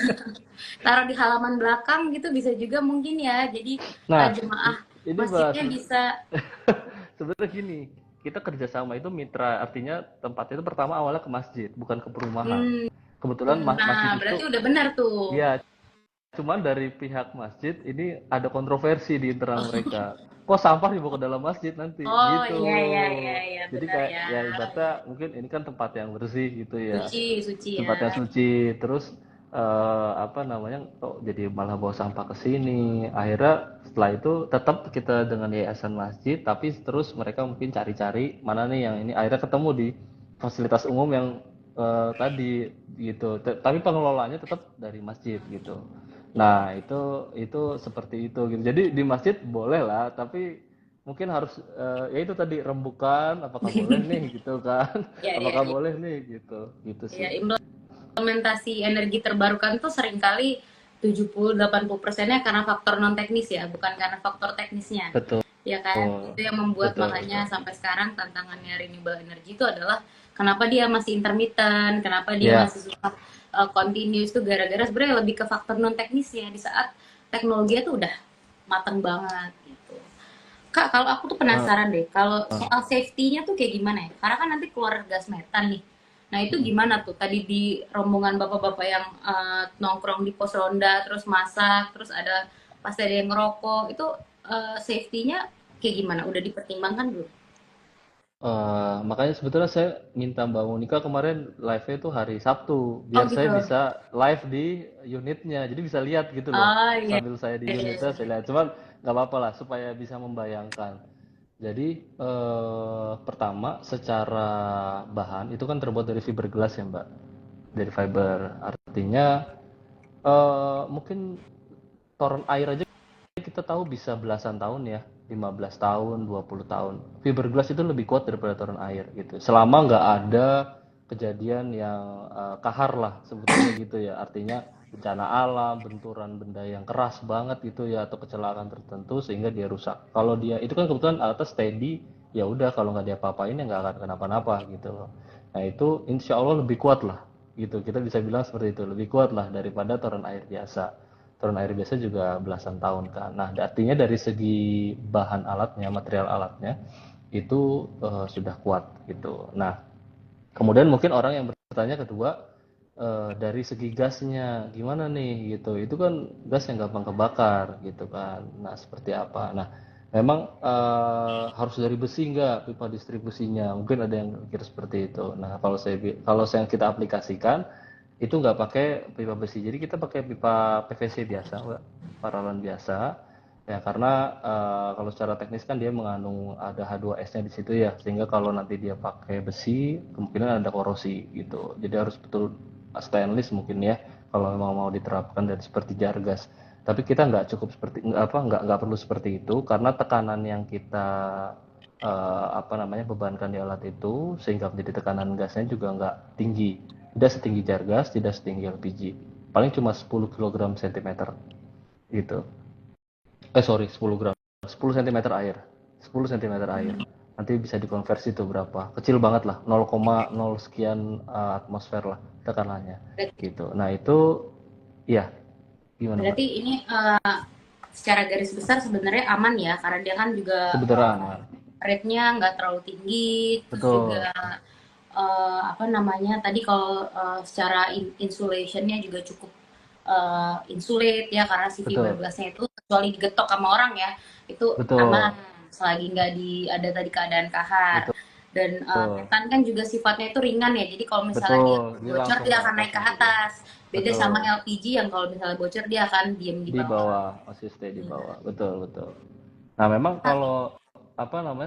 taruh di halaman belakang gitu bisa juga mungkin ya. Jadi Nah, jemaah ini masjidnya bahas bisa. sebenarnya gini, kita kerjasama itu mitra, artinya tempat itu pertama awalnya ke masjid, bukan ke perumahan. Hmm, Kebetulan masjid nah berarti itu, udah benar tuh. ya cuman dari pihak masjid ini ada kontroversi di internal mereka. Kok sampah dibawa ke dalam masjid nanti? Oh Gitu. iya iya iya iya Jadi benar kayak ya. ya ibaratnya mungkin ini kan tempat yang bersih gitu ya. Suci suci Tempat yang ya. suci. Terus apa namanya? Kok jadi malah bawa sampah ke sini. Akhirnya setelah itu tetap kita dengan yayasan masjid, tapi terus mereka mungkin cari-cari mana nih yang ini. Akhirnya ketemu di fasilitas umum yang tadi gitu. Tapi pengelolaannya tetap dari masjid gitu. Nah, itu seperti itu gitu. Jadi di masjid boleh lah, tapi mungkin harus ya itu tadi rembukan apakah boleh nih gitu kan. Ya ya Apakah ya. boleh nih gitu. Gitu Ya, sih. implementasi energi terbarukan tuh seringkali 70-80%-nya karena faktor non teknis ya, bukan karena faktor teknisnya. Betul. Ya kan? Itu yang membuat Betul, makanya betul. sampai sekarang tantangannya renewable energy itu adalah kenapa dia masih intermittent, kenapa dia Ya, masih susah continuous itu gara-gara sebenarnya lebih ke faktor non teknisnya di saat teknologi itu udah matang banget gitu. Kak, kalau aku tuh eh, penasaran deh, kalau eh, soal safety-nya tuh kayak gimana ya? Karena kan nanti keluar gas metan nih. Nah, itu gimana tuh? Tadi di rombongan bapak-bapak yang nongkrong di pos ronda, terus masak, terus ada pas ada yang ngerokok, itu safety-nya kayak gimana? Udah dipertimbangkan belum? makanya sebetulnya saya minta Mbak Monika kemarin live-nya itu hari Sabtu, Oh biar saya gitu. bisa live di unitnya, jadi bisa lihat gitu loh. Oh iya, Sambil saya di iya, iya, unitnya saya iya. lihat, cuman nggak apa-apa lah supaya bisa membayangkan. Jadi pertama secara bahan itu kan terbuat dari fiberglass ya Mbak, dari fiber. Artinya mungkin toren air aja kita tahu bisa belasan tahun ya, 15 tahun, 20 tahun. Fiberglass itu lebih kuat daripada toren air gitu. Selama nggak ada kejadian yang kahar lah sebetulnya gitu ya. Artinya bencana alam, benturan benda yang keras banget gitu ya atau kecelakaan tertentu sehingga dia rusak. Kalau dia itu kan kebetulan alatnya steady, ya udah kalau nggak dia apa-apain ya nggak akan kenapa-napa gitu loh. Nah itu insya Allah lebih kuat lah gitu. Kita bisa bilang seperti itu, lebih kuat lah daripada toren air biasa. Toren air biasa juga belasan tahun kan. Nah, artinya dari segi bahan alatnya, material alatnya itu sudah kuat gitu. Nah, kemudian mungkin orang yang bertanya kedua, dari segi gasnya gimana nih gitu. Itu kan gas yang gampang kebakar gitu kan. Nah, seperti apa? Nah, memang harus dari besi nggak pipa distribusinya? Mungkin ada yang pikir seperti itu. Nah, kalau yang kita aplikasikan itu nggak pakai pipa besi. Jadi kita pakai pipa PVC biasa, Mbak, paralon biasa. Ya, karena kalau secara teknis kan dia mengandung ada H2S-nya di situ ya, sehingga kalau nanti dia pakai besi, kemungkinan ada korosi gitu. Jadi harus betul stainless mungkin ya, kalau memang mau diterapkan dan seperti jar gas. Tapi kita nggak cukup seperti nggak perlu seperti itu karena tekanan yang kita bebankan di alat itu sehingga menjadi tekanan gasnya juga nggak tinggi. Tidak setinggi jar gas, tidak setinggi LPG. Paling cuma 10 kg cm gitu. Sorry, 10 gram. 10 cm air. 10 cm air. Nanti bisa dikonversi tuh berapa. Kecil banget lah, 0,0 sekian atmosfer lah tekanannya. Gitu. Nah, itu ya gimana, Mbak? Berarti ini secara garis besar sebenarnya aman ya, karena dia kan juga Sebenarnya aman. rate-nya nggak terlalu tinggi, terus juga Betul. apa namanya tadi kalau secara insulationnya juga cukup insulate ya, karena si Betul. fiberglassnya itu kecuali digetok sama orang ya itu aman Betul. selagi nggak ada tadi keadaan kahar. Betul. Dan metan kan juga sifatnya itu ringan ya, jadi kalau misalnya dia Betul. Dia bocor langsung dia ke akan atas naik ke nanti dia. atas, beda sama Betul. LPG yang kalau misalnya bocor dia akan diem di Di bawah. bawah, masih stay di bawah. Betul, betul. Nah, memang kalau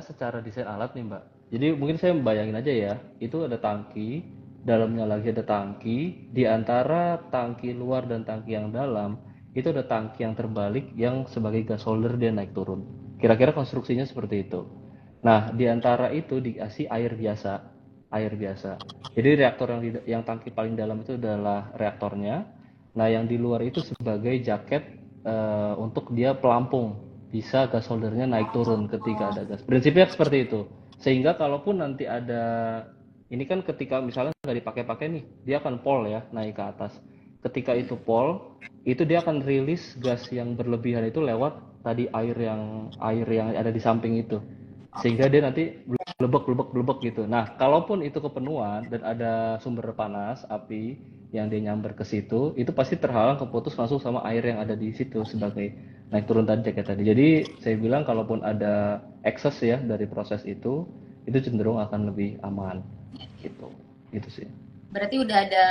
secara desain alat nih, Mbak. Jadi mungkin saya bayangin aja ya, itu ada tangki, dalamnya lagi ada tangki, di antara tangki luar dan tangki yang dalam, itu ada tangki yang terbalik yang sebagai gas holder dia naik turun. Kira-kira konstruksinya seperti itu. Nah, di antara itu dikasih air biasa, air biasa. Jadi reaktor yang tangki paling dalam itu adalah reaktornya. Nah, yang di luar itu sebagai jaket untuk dia pelampung, bisa gas holdernya naik turun ketika ada gas. Prinsipnya seperti itu. Sehingga kalaupun nanti ada, ini kan ketika misalnya nggak dipakai-pakai nih, dia akan pol ya, naik ke atas. Ketika itu pol, itu dia akan rilis gas yang berlebihan itu lewat tadi air yang ada di samping itu, sehingga dia nanti blebek blebek blebek gitu. Nah, kalaupun itu kepenuhan dan ada sumber panas api yang dia nyamber ke situ, itu pasti terhalang keputus langsung sama air yang ada di situ sebagai naik turun tadi jaket tadi. Jadi saya bilang kalaupun ada excess ya dari proses itu cenderung akan lebih aman gitu. Itu sih. Berarti udah ada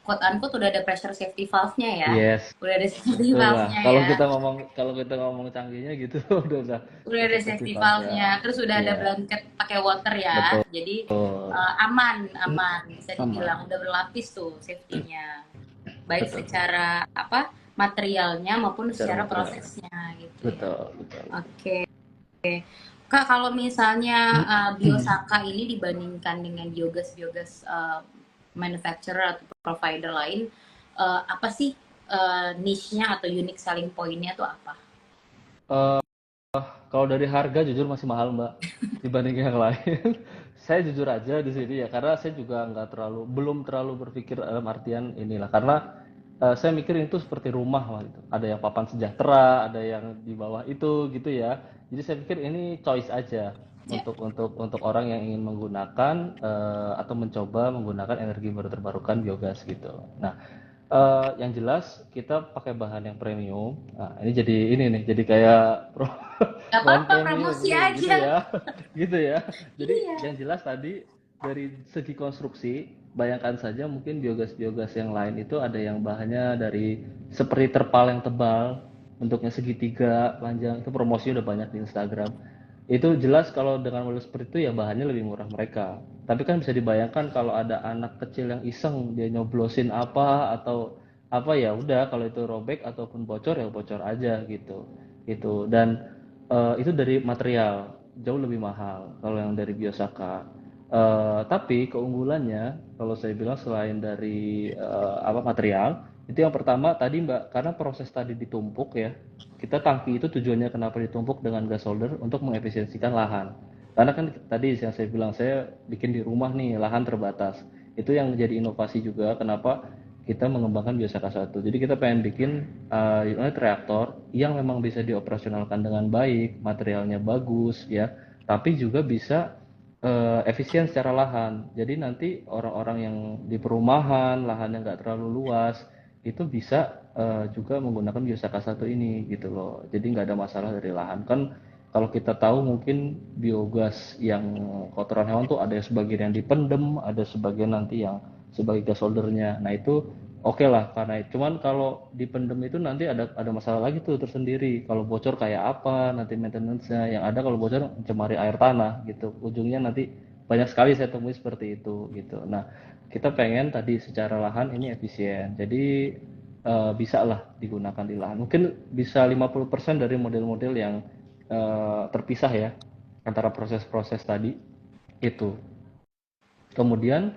quote unquote udah ada pressure safety valve-nya ya, Yes, udah ada safety betul lah. valve-nya Kalau ya, kita ngomong canggihnya gitu udah udah ada safety safety valve-nya. valve-nya, terus udah ada Iya, blanket pakai water ya, betul. jadi aman aman bisa Aman. dibilang udah berlapis tuh safety-nya, baik Betul. secara apa materialnya maupun Secara secara material. prosesnya gitu ya. Betul, betul. Oke. Kak, kalau misalnya Biosaka ini dibandingkan dengan biogas manufacturer atau provider lain, apa sih niche-nya atau unique selling point-nya tuh apa? Eh, Kalau dari harga jujur masih mahal, Mbak, dibanding yang lain. Saya jujur aja di sini ya, karena saya juga belum terlalu berpikir dalam artian inilah, karena saya mikir itu seperti rumah lah gitu. Ada yang papan sejahtera, ada yang di bawah itu gitu ya. Jadi saya pikir ini choice aja Ya. untuk orang yang ingin menggunakan atau mencoba menggunakan energi baru terbarukan biogas gitu. Nah, yang jelas kita pakai bahan yang premium. Nah, ini jadi kayak Gak bahan apa-apa, premium promosi nih gitu aja. ya. Gitu ya. Jadi Iya. yang jelas tadi dari segi konstruksi, bayangkan saja mungkin biogas-biogas yang lain itu ada yang bahannya dari seperti terpal yang tebal, bentuknya segitiga, panjang. Itu promosinya udah banyak di Instagram. Itu jelas kalau dengan model seperti itu ya bahannya lebih murah mereka. Tapi kan bisa dibayangkan kalau ada anak kecil yang iseng dia nyoblosin apa atau apa, ya udah kalau itu robek ataupun bocor ya bocor aja gitu. Itu dan itu dari material jauh lebih mahal kalau yang dari Biosaka. Tapi keunggulannya kalau saya bilang selain dari material, itu yang pertama tadi Mbak, karena proses tadi ditumpuk ya, kita tangki itu tujuannya kenapa ditumpuk dengan gas holder untuk mengefisiensikan lahan. Karena kan tadi yang saya bilang saya bikin di rumah nih, lahan terbatas. Itu yang jadi inovasi juga kenapa kita mengembangkan Biosaka 1. Jadi kita pengen bikin unit reaktor yang memang bisa dioperasionalkan dengan baik, materialnya bagus ya, tapi juga bisa efisien secara lahan. Jadi nanti orang-orang yang di perumahan, lahan yang nggak terlalu luas, itu bisa juga menggunakan biosaka satu ini gitu loh. Jadi nggak ada masalah dari lahan. Kan kalau kita tahu mungkin biogas yang kotoran hewan tuh ada yang sebagian yang dipendem, ada sebagian nanti yang sebagai gas holdernya. Nah itu oke lah, karena cuman kalau dipendem itu nanti ada masalah lagi tuh tersendiri. Kalau bocor kayak apa nanti maintenance-nya, yang ada kalau bocor mencemari air tanah gitu. Ujungnya nanti banyak sekali saya temui seperti itu gitu. Nah, kita pengen tadi secara lahan ini efisien. Jadi bisa lah digunakan di lahan. Mungkin bisa 50% dari model-model yang terpisah ya antara proses-proses tadi itu. Kemudian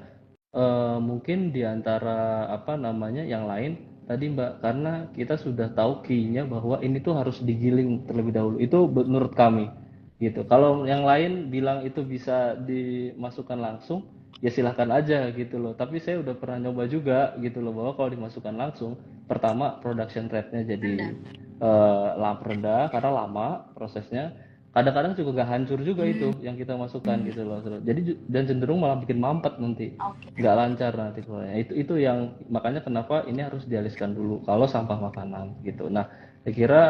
mungkin di antara apa namanya yang lain tadi Mbak, karena kita sudah tahu key-nya bahwa ini tuh harus digiling terlebih dahulu. Itu menurut kami gitu. Kalau yang lain bilang itu bisa dimasukkan langsung, ya silahkan aja gitu loh. Tapi saya udah pernah nyoba juga gitu loh bahwa kalau dimasukkan langsung, pertama production rate-nya jadi rendah karena lama prosesnya. Kadang-kadang juga gak hancur juga itu yang kita masukkan gitu loh. Jadi dan cenderung malah bikin mampet nanti, Oke. nggak lancar nanti keluarnya. Itu yang makanya kenapa ini harus dialiskan dulu kalau sampah makanan gitu. Nah, saya kira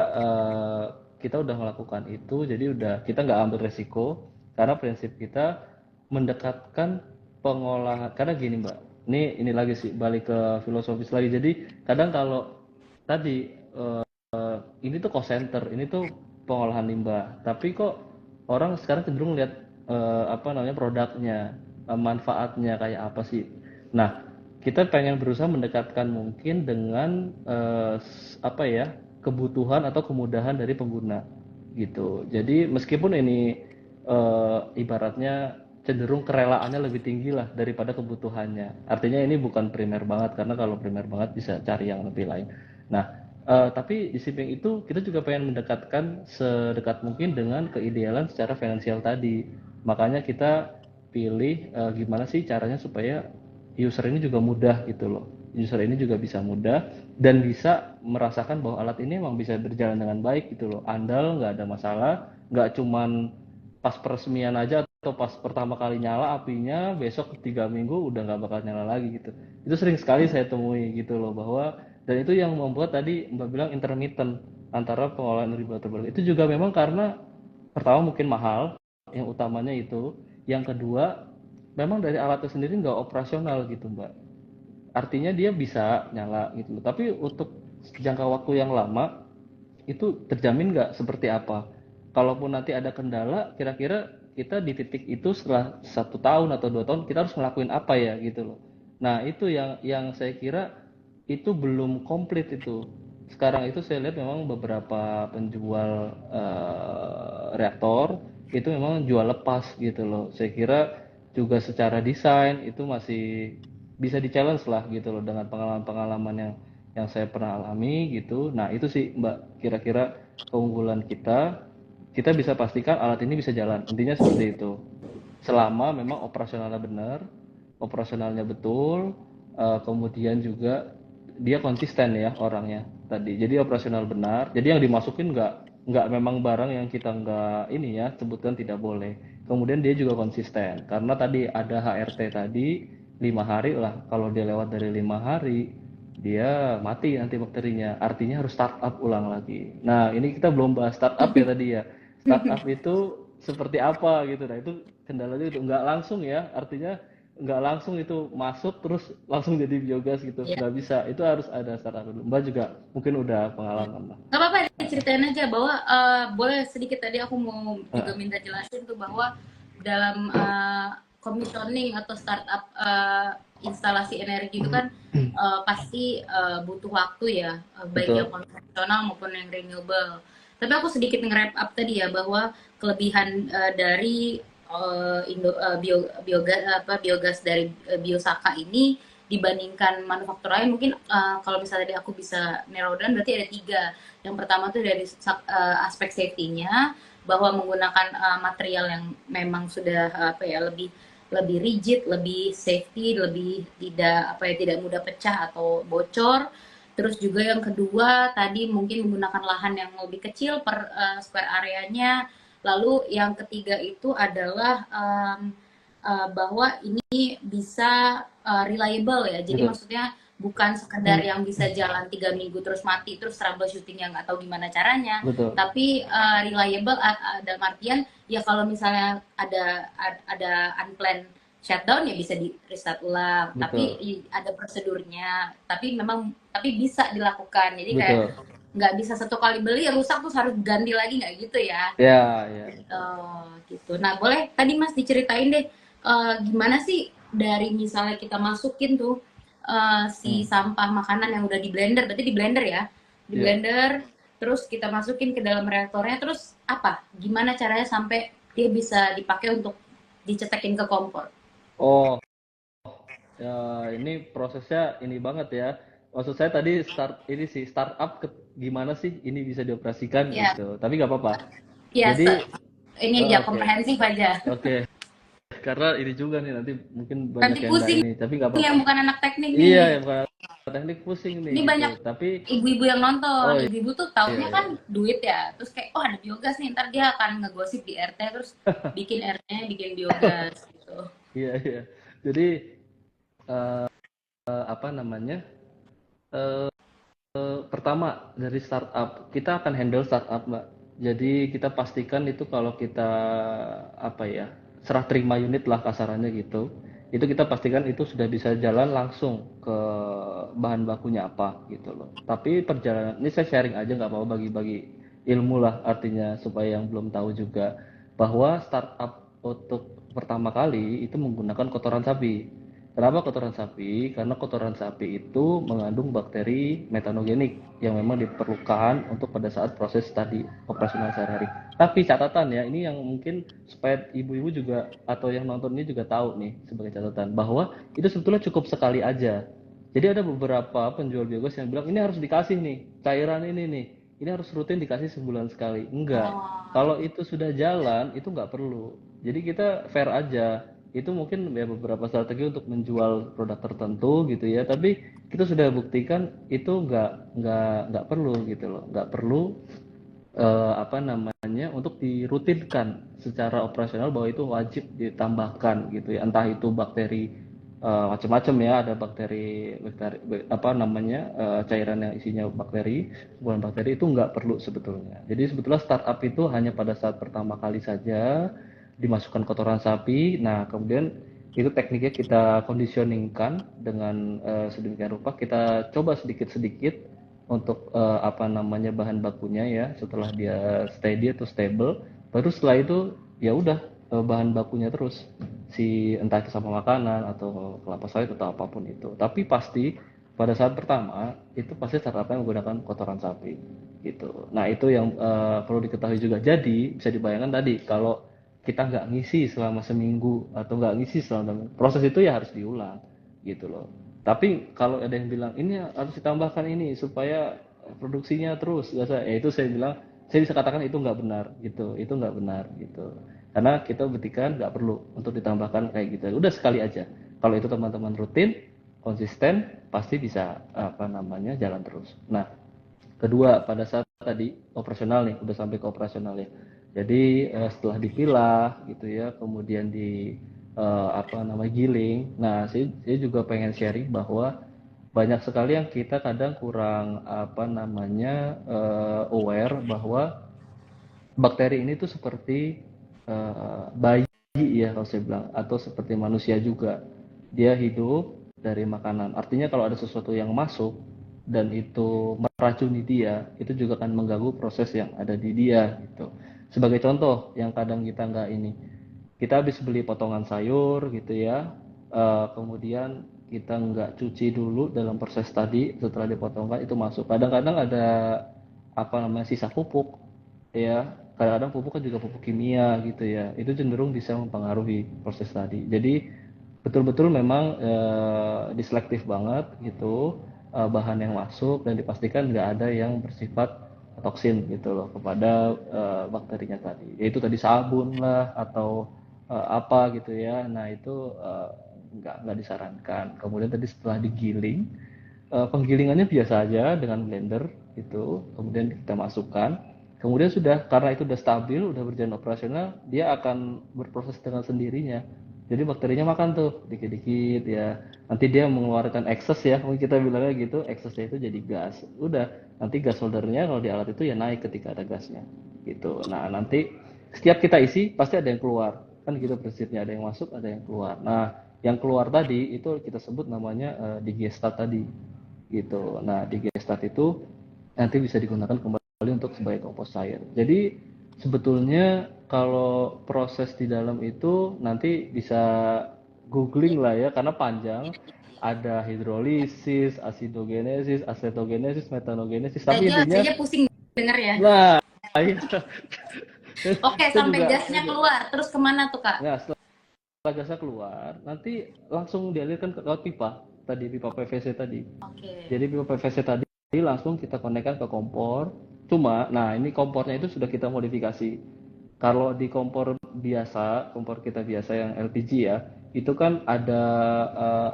kita udah melakukan itu, jadi udah kita nggak ambil resiko karena prinsip kita mendekatkan pengolahan. Karena gini Mbak, ini lagi sih balik ke filosofis lagi. Jadi kadang kalau tadi ini tuh cost center, ini tuh pengolahan limbah. Tapi kok orang sekarang cenderung lihat apa namanya produknya, manfaatnya kayak apa sih. Nah, kita pengen berusaha mendekatkan mungkin dengan apa ya, kebutuhan atau kemudahan dari pengguna gitu. Jadi meskipun ini ibaratnya cenderung kerelaannya lebih tinggi lah daripada kebutuhannya. Artinya ini bukan primer banget karena kalau primer banget bisa cari yang lebih lain. Nah, tapi di samping itu kita juga pengen mendekatkan sedekat mungkin dengan keidealan secara finansial tadi. Makanya kita pilih gimana sih caranya supaya user ini juga mudah gitu loh. User ini juga bisa mudah dan bisa merasakan bahwa alat ini memang bisa berjalan dengan baik gitu loh. Andal, nggak ada masalah, nggak cuman pas peresmian aja atau pas pertama kali nyala apinya, besok 3 minggu udah nggak bakal nyala lagi gitu. Itu sering sekali saya temui gitu loh, bahwa dan itu yang membuat tadi Mbak bilang intermittent antara pengolahan limbah terbaru. Itu juga memang karena pertama mungkin mahal, yang utamanya itu. Yang kedua, memang dari alatnya sendiri nggak operasional gitu Mbak. Artinya dia bisa nyala gitu loh. Tapi untuk jangka waktu yang lama, itu terjamin nggak seperti apa? Kalaupun nanti ada kendala, kira-kira kita di titik itu setelah 1 tahun atau 2 tahun kita harus ngelakuin apa ya gitu loh. Nah itu yang saya kira itu belum komplit itu. Sekarang itu saya lihat memang beberapa penjual reaktor itu memang jual lepas gitu loh. Saya kira juga secara desain itu masih bisa di challenge lah gitu loh dengan pengalaman-pengalaman yang saya pernah alami gitu. Nah itu sih Mbak kira-kira keunggulan kita bisa pastikan alat ini bisa jalan. Intinya seperti itu. Selama memang operasionalnya benar, operasionalnya betul, kemudian juga dia konsisten ya orangnya tadi. Jadi operasional benar. Jadi yang dimasukin nggak memang barang yang kita nggak ini ya sebutkan tidak boleh. Kemudian dia juga konsisten karena tadi ada HRT tadi 5 hari lah. Kalau dia lewat dari 5 hari dia mati nanti bakterinya. Artinya harus startup ulang lagi. Nah ini kita belum bahas startup ya tadi ya. Startup itu seperti apa gitu. Nah itu kendalanya itu nggak langsung ya. Artinya nggak langsung itu masuk terus langsung jadi biogas gitu, Iya. nggak bisa. Itu harus ada startup dulu. Mbak juga mungkin udah pengalaman lah. Nggak apa-apa, ceritain aja bahwa boleh sedikit tadi aku mau juga uh, minta jelasin tuh bahwa dalam commissioning atau startup instalasi energi itu kan pasti butuh waktu ya, baik yang betul konvensional maupun yang renewable. Tapi aku sedikit nge-wrap up tadi ya bahwa kelebihan dari biogas biogas dari biosaka ini dibandingkan manufaktur lain mungkin kalau misalnya tadi aku bisa narrow down berarti ada 3. Yang pertama tuh dari aspek safety-nya bahwa menggunakan material yang memang sudah apa ya lebih lebih rigid, lebih safety, lebih tidak apa ya tidak mudah pecah atau bocor. Terus juga yang kedua tadi mungkin menggunakan lahan yang lebih kecil per square areanya, Lalu yang ketiga itu adalah bahwa ini bisa reliable ya. Jadi Betul. maksudnya bukan sekedar yang bisa jalan 3 minggu terus mati terus troubleshooting yang nggak tahu gimana caranya, Betul. tapi reliable dalam artian ya kalau misalnya ada unplanned shutdown ya bisa di restart ulang, tapi Betul. ada prosedurnya, tapi bisa dilakukan. Jadi kayak Betul. nggak bisa satu kali beli rusak terus harus ganti lagi, nggak gitu ya. Ya, ya. Gitu. Nah, boleh tadi Mas diceritain deh gimana sih dari misalnya kita masukin tuh si Hmm. sampah makanan yang udah di blender, berarti di blender ya, di Ya. blender, terus kita masukin ke dalam reaktornya, terus apa? Gimana caranya sampai dia bisa dipakai untuk dicetekin ke kompor? Oh, ya ini prosesnya ini banget ya. Maksud saya tadi startup gimana sih ini bisa dioperasikan Ya, gitu. Tapi nggak apa-apa. ya, Jadi ini aja oke. komprehensif aja. Oke. Karena ini juga nih nanti mungkin banyak Nanti yang nggak pusing ini, tapi nggak yang apa-apa. bukan anak teknik Iya, nih. yang bukan teknik pusing nih Ini gitu. banyak Tapi ibu-ibu yang nonton, oh ibu-ibu tuh iya taunya iya. kan duit ya, terus kayak oh ada biogas nih, ntar dia akan ngegosip di RT terus bikin RT-nya bikin biogas gitu. Iya iya. Jadi apa namanya? Pertama dari startup, kita akan handle startup, Mbak. Jadi kita pastikan itu kalau kita apa ya, serah terima unit lah kasarannya gitu. Itu kita pastikan itu sudah bisa jalan langsung ke bahan bakunya apa gitu loh. Tapi perjalanan ini saya sharing aja nggak apa-apa bagi-bagi ilmu lah artinya supaya yang belum tahu juga bahwa startup untuk pertama kali itu menggunakan kotoran sapi. Kenapa kotoran sapi? Karena kotoran sapi itu mengandung bakteri metanogenik yang memang diperlukan untuk pada saat proses tadi operasional sehari-hari. Tapi catatan ya, ini yang mungkin supaya ibu-ibu juga atau yang nonton ini juga tahu nih sebagai catatan bahwa itu sebetulnya cukup sekali aja. Jadi ada beberapa penjual biogas yang bilang ini harus dikasih nih cairan ini harus rutin dikasih sebulan sekali. Enggak. Oh, Kalau itu sudah jalan itu nggak perlu. Jadi kita fair aja itu mungkin ya beberapa strategi untuk menjual produk tertentu gitu ya tapi kita sudah buktikan itu nggak perlu gitu loh nggak perlu apa namanya untuk dirutinkan secara operasional bahwa itu wajib ditambahkan gitu ya entah itu bakteri macam-macam ya ada apa namanya cairan yang isinya bakteri bukan bakteri itu nggak perlu sebetulnya jadi sebetulnya startup itu hanya pada saat pertama kali saja dimasukkan kotoran sapi nah kemudian itu tekniknya kita conditioningkan dengan sedemikian rupa kita coba sedikit-sedikit untuk apa namanya bahan bakunya ya setelah dia steady atau stable baru setelah itu ya udah bahan bakunya terus si entah itu sama makanan atau kelapa sawit atau apapun itu tapi pasti pada saat pertama itu pasti startupnya menggunakan kotoran sapi gitu nah itu yang perlu diketahui juga jadi bisa dibayangkan tadi kalau kita nggak ngisi selama seminggu atau nggak ngisi selama proses itu ya harus diulang gitu loh tapi kalau ada yang bilang ini harus ditambahkan ini supaya produksinya terus, ya itu saya bilang, saya bisa katakan itu nggak benar gitu, itu nggak benar gitu. Karena kita buktikan nggak perlu untuk ditambahkan kayak gitu. Udah sekali aja. Kalau itu teman-teman rutin, konsisten, pasti bisa apa namanya jalan terus. Nah, kedua pada saat tadi operasional nih, udah sampai ke operasional ya. Jadi setelah dipilah gitu ya, kemudian di apa namanya giling. Nah, saya juga pengen sharing bahwa banyak sekali yang kita kadang kurang apa namanya aware bahwa bakteri ini tuh seperti bayi ya kalau saya bilang atau seperti manusia juga dia hidup dari makanan artinya kalau ada sesuatu yang masuk dan itu meracuni dia itu juga akan mengganggu proses yang ada di dia gitu sebagai contoh yang kadang kita nggak ini kita habis beli potongan sayur gitu ya kemudian kita nggak cuci dulu dalam proses tadi setelah dipotongkan itu masuk kadang-kadang ada apa namanya sisa pupuk ya kadang-kadang pupuk kan juga pupuk kimia gitu ya itu cenderung bisa mempengaruhi proses tadi jadi betul-betul memang diselektif banget gitu bahan yang masuk dan dipastikan nggak ada yang bersifat toksin gitu loh kepada bakterinya tadi yaitu tadi sabun lah atau apa gitu ya nah itu nggak disarankan kemudian tadi setelah digiling penggilingannya biasa aja dengan blender itu kemudian kita masukkan Kemudian sudah, karena itu udah stabil, udah berjalan operasional, dia akan berproses dengan sendirinya. Jadi bakterinya makan tuh dikit-dikit ya. Nanti dia mengeluarkan ekses ya, mungkin kita bilangnya gitu, eksesnya itu jadi gas. Udah, nanti gas holdernya kalau di alat itu ya naik ketika ada gasnya. Gitu. Nah, nanti setiap kita isi pasti ada yang keluar. Kan gitu prinsipnya, ada yang masuk, ada yang keluar. Nah, yang keluar tadi itu kita sebut namanya digestat tadi. Gitu. Nah, digestat itu nanti bisa digunakan kembali untuk sebagai compost cair. Jadi sebetulnya kalau proses di dalam itu nanti bisa googling lah ya, karena panjang. Ada hidrolisis, asidogenesis, acetogenesis, metanogenesis. Tapi intinya, Saya aja pusing denger ya. nah, iya. Oke, Saya sampai juga, gasnya keluar. Terus kemana tuh, Kak? nah setelah gasnya keluar, nanti langsung dialirkan ke laut pipa. Tadi pipa PVC tadi. Oke. Jadi pipa PVC tadi langsung kita konekkan ke kompor. Cuma, nah ini kompornya itu sudah kita modifikasi. Kalau di kompor biasa, kompor kita biasa yang LPG ya, itu kan ada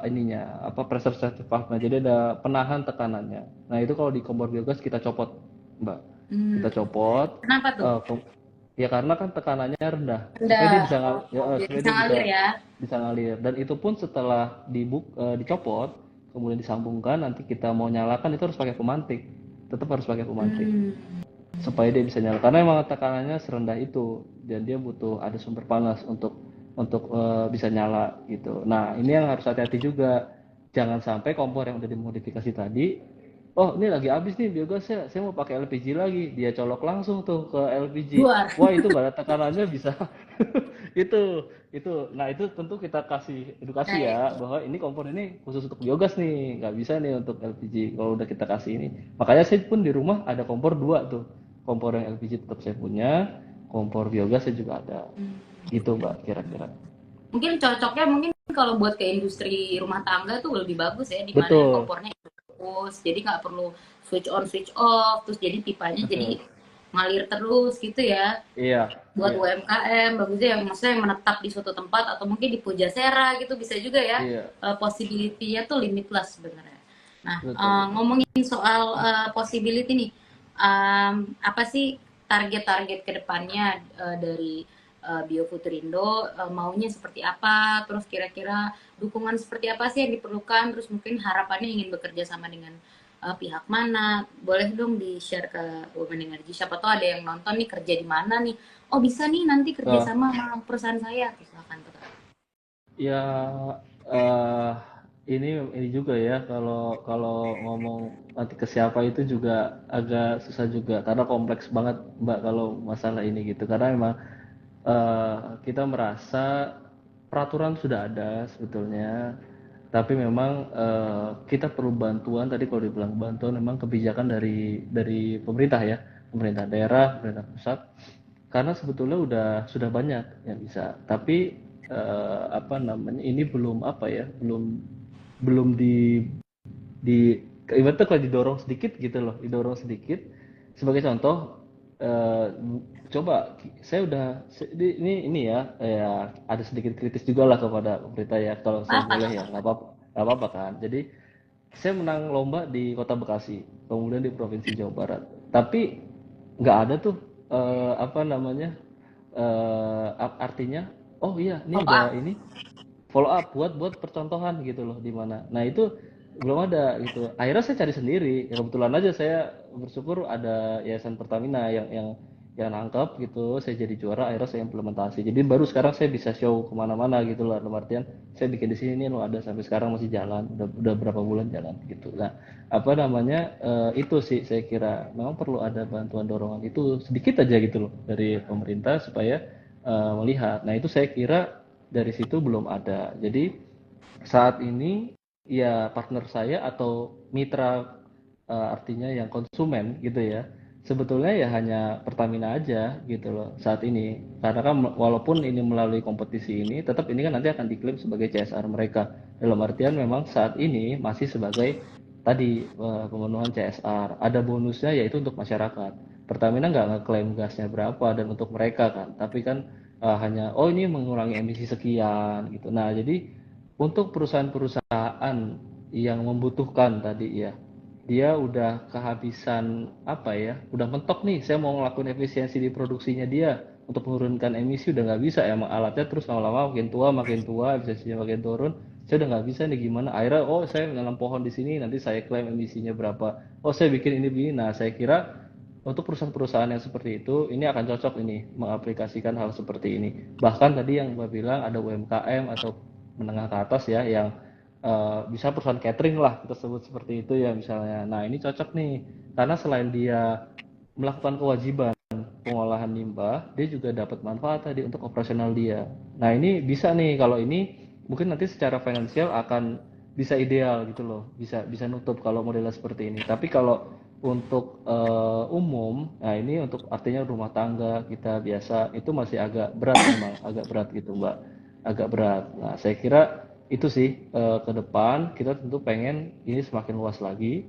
ininya, apa pressure valve. Nah, jadi ada penahan tekanannya. Nah, itu kalau di kompor biogas kita copot, Mbak. Kita copot. Kenapa tuh? Ya karena kan tekanannya rendah, supaya dia Rendah. bisa Oh, biar supaya bisa dia ngalir ya. bisa ngalir. Dan itu pun setelah dicopot, kemudian disambungkan, nanti kita mau nyalakan itu harus pakai pemantik, tetap harus pakai pemantik supaya dia bisa nyala. Karena emang tekanannya serendah itu dan dia butuh ada sumber panas untuk bisa nyala gitu. Nah ini yang harus hati-hati juga, jangan sampai kompor yang udah dimodifikasi tadi, oh ini lagi habis nih biogasnya, saya mau pakai LPG lagi, dia colok langsung tuh ke LPG. Luar. Wah itu pada tekanannya bisa itu. Nah itu tentu kita kasih edukasi Baik. ya, bahwa ini kompor ini khusus untuk biogas nih, nggak bisa nih untuk LPG. Kalau udah kita kasih ini, makanya saya pun di rumah ada kompor dua tuh, kompor yang LPG tetap saya punya, kompor biogas saya juga ada. Gitu Mbak, kira-kira. Mungkin cocoknya mungkin kalau buat ke industri rumah tangga tuh lebih bagus ya, di mana Betul, kompornya fokus, jadi nggak perlu switch on switch off, terus jadi pipanya betul. jadi ngalir terus gitu ya. Iya, Buat iya, UMKM bagusnya yang maksudnya yang menetap di suatu tempat atau mungkin di Pujasera gitu bisa juga ya. iya, Possibility-nya tuh limitless sebenarnya. Nah, betul, betul. ngomongin soal possibility nih, apa sih target-target kedepannya dari Biofutrindo, maunya seperti apa, terus kira-kira dukungan seperti apa sih yang diperlukan, terus mungkin harapannya ingin bekerja sama dengan pihak mana, boleh dong di-share ke Women Energy, siapa tahu ada yang nonton nih kerja di mana nih, oh bisa nih nanti kerja Nah, sama perusahaan saya, silakan tuh. ya, eh ini juga ya, kalau kalau ngomong nanti ke siapa itu juga agak susah juga karena kompleks banget Mbak kalau masalah ini gitu. Karena memang kita merasa peraturan sudah ada sebetulnya, tapi memang kita perlu bantuan. Tadi kalau dibilang bantuan, memang kebijakan dari pemerintah ya, pemerintah daerah, pemerintah pusat. Karena sebetulnya sudah banyak yang bisa, tapi apa namanya, ini belum apa ya, belum di ibaratnya kalau didorong sedikit gitu loh, didorong sedikit. Sebagai contoh, eh, coba saya udah ini ya, ya ada sedikit kritis juga lah kepada pemerintah ya, kalau saya Apa boleh tuh? ya, nggak apa-apa kan. Jadi saya menang lomba di Kota Bekasi, kemudian di Provinsi Jawa Barat, tapi nggak ada tuh apa namanya, artinya, oh iya ini Follow udah up. ini follow up buat percontohan gitu loh di mana. Nah itu belum ada gitu. Akhirnya saya cari sendiri. Ya, kebetulan aja saya bersyukur ada Yayasan Pertamina yang nangkep gitu. Saya jadi juara. Akhirnya saya implementasi. Jadi baru sekarang saya bisa show kemana-mana gitu lah. Dalam artian saya bikin di sini nih lo ada sampai sekarang masih jalan. Udah berapa bulan jalan gitu. Nah apa namanya, itu sih saya kira memang perlu ada bantuan dorongan itu sedikit aja gitu loh dari pemerintah supaya melihat. Nah itu saya kira dari situ belum ada. Jadi saat ini ya partner saya atau mitra, artinya yang konsumen gitu ya. Sebetulnya ya hanya Pertamina aja gitu loh saat ini. Karena kan walaupun ini melalui kompetisi ini, tetap ini kan nanti akan diklaim sebagai CSR mereka. Dalam artian memang saat ini masih sebagai tadi pemenuhan CSR. Ada bonusnya yaitu untuk masyarakat. Pertamina nggak ngeklaim gasnya berapa dan untuk mereka kan, tapi kan hanya oh ini mengurangi emisi sekian gitu. Nah, jadi untuk perusahaan-perusahaan yang membutuhkan tadi ya dia udah kehabisan apa ya, udah mentok nih, saya mau ngelakuin efisiensi di produksinya dia untuk menurunkan emisi udah nggak bisa, emang alatnya terus lama-lama makin tua, efisiensinya makin turun, saya udah nggak bisa nih gimana, akhirnya oh saya nanam pohon di sini nanti saya klaim emisinya berapa, oh saya bikin ini begini. Nah saya kira untuk perusahaan-perusahaan yang seperti itu ini akan cocok ini mengaplikasikan hal seperti ini. Bahkan tadi yang Mbak bilang ada UMKM atau menengah ke atas ya yang bisa perusahaan catering lah kita sebut seperti itu ya misalnya. Nah ini cocok nih karena selain dia melakukan kewajiban pengolahan limbah, dia juga dapat manfaat tadi untuk operasional dia. Nah ini bisa nih kalau ini mungkin nanti secara finansial akan bisa ideal gitu loh, bisa bisa nutup kalau modelnya seperti ini. Tapi kalau untuk umum, nah ini untuk artinya rumah tangga kita biasa itu masih agak berat memang, agak berat gitu Mbak, agak berat. Nah saya kira itu sih ke depan kita tentu pengen ini semakin luas lagi.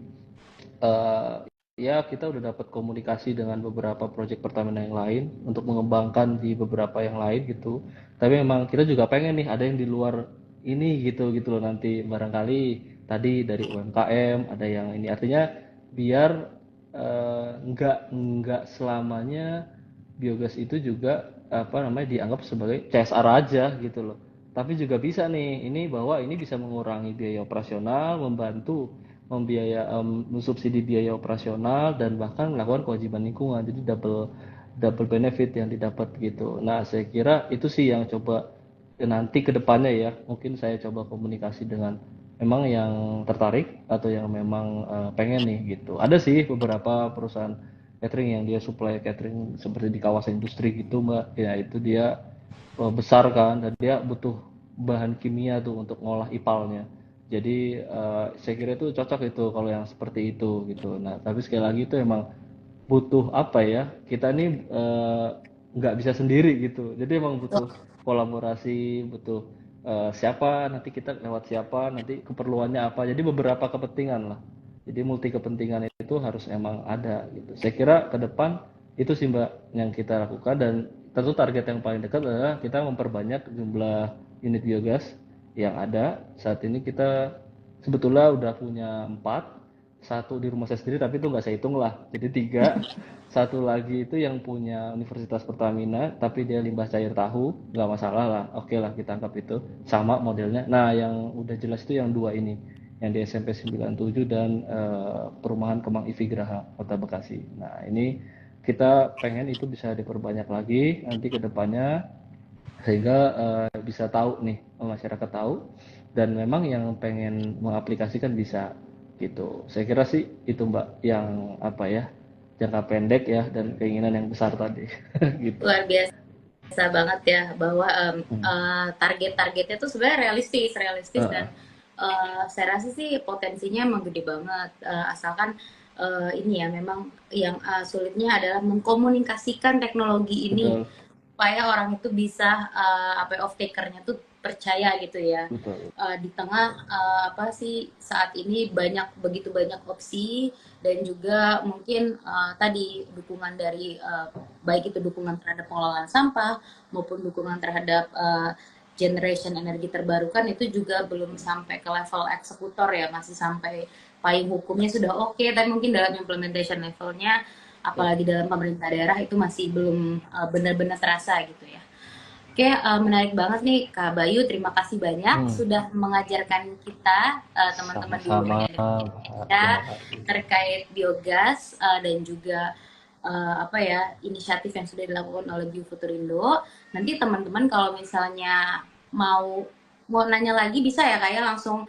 Eh, ya kita udah dapat komunikasi dengan beberapa proyek Pertamina yang lain untuk mengembangkan di beberapa yang lain gitu. Tapi memang kita juga pengen nih ada yang di luar ini gitu gitu loh nanti barangkali tadi dari UMKM ada yang ini artinya biar nggak selamanya biogas itu juga apa namanya dianggap sebagai CSR aja gitu loh. Tapi juga bisa nih ini bahwa ini bisa mengurangi biaya operasional, membantu mensubsidi biaya operasional dan bahkan melakukan kewajiban lingkungan. Jadi double double benefit yang didapat gitu. Nah, saya kira itu sih yang coba nanti ke depannya ya. Mungkin saya coba komunikasi dengan memang yang tertarik atau yang memang pengen nih gitu. Ada sih beberapa perusahaan catering yang dia supply catering seperti di kawasan industri gitu, Mbak. Ya, itu dia besar kan dan dia butuh bahan kimia tuh untuk ngolah ipalnya. Jadi saya kira itu cocok itu kalau yang seperti itu gitu. Nah, tapi sekali lagi itu emang butuh apa ya? Kita ini nggak bisa sendiri gitu. Jadi emang butuh kolaborasi, butuh siapa nanti kita lewat siapa, nanti keperluannya apa. Jadi beberapa kepentingan lah. Jadi multi kepentingan itu harus emang ada gitu. Saya kira ke depan itu sih Mbak yang kita lakukan dan tentu target yang paling dekat adalah kita memperbanyak jumlah unit biogas yang ada. Saat ini kita sebetulnya udah punya 4, satu di rumah saya sendiri tapi itu nggak saya hitung lah. Jadi 3, satu lagi itu yang punya Universitas Pertamina tapi dia limbah cair tahu, nggak masalah lah. Oke lah kita anggap itu sama modelnya. Nah yang udah jelas itu yang 2 ini, yang di SMP 97 dan Perumahan Kemang Ivi Graha Kota Bekasi. Nah ini kita pengen itu bisa diperbanyak lagi nanti ke depannya sehingga bisa tahu nih masyarakat tahu dan memang yang pengen mengaplikasikan bisa gitu. Saya kira sih itu Mbak yang apa ya jangka pendek ya dan keinginan yang besar tadi gitu. Luar biasa banget ya bahwa Hmm. target-targetnya tuh sebenarnya realistis dan Uh, saya rasa sih potensinya emang gede banget. Asalkan ini ya memang yang sulitnya adalah mengkomunikasikan teknologi ini betul supaya orang itu bisa apa off takernya tuh percaya gitu ya. betul Di tengah apa sih saat ini begitu banyak opsi dan juga mungkin tadi dukungan dari baik itu dukungan terhadap pengelolaan sampah maupun dukungan terhadap generation energi terbarukan itu juga belum sampai ke level eksekutor ya, masih sampai payung hukumnya sudah oke, tapi mungkin dalam implementation levelnya betul. apalagi dalam pemerintah daerah itu masih belum benar-benar terasa gitu ya. Oke, menarik banget nih Kak Bayu. Terima kasih banyak Hmm. sudah mengajarkan kita teman-teman di Sama-sama Women in Mbak. Indonesia Terima kasih. terkait biogas dan juga apa ya inisiatif yang sudah dilakukan oleh Bio Futurindo. Nanti teman-teman kalau misalnya mau mau nanya lagi bisa ya kayak langsung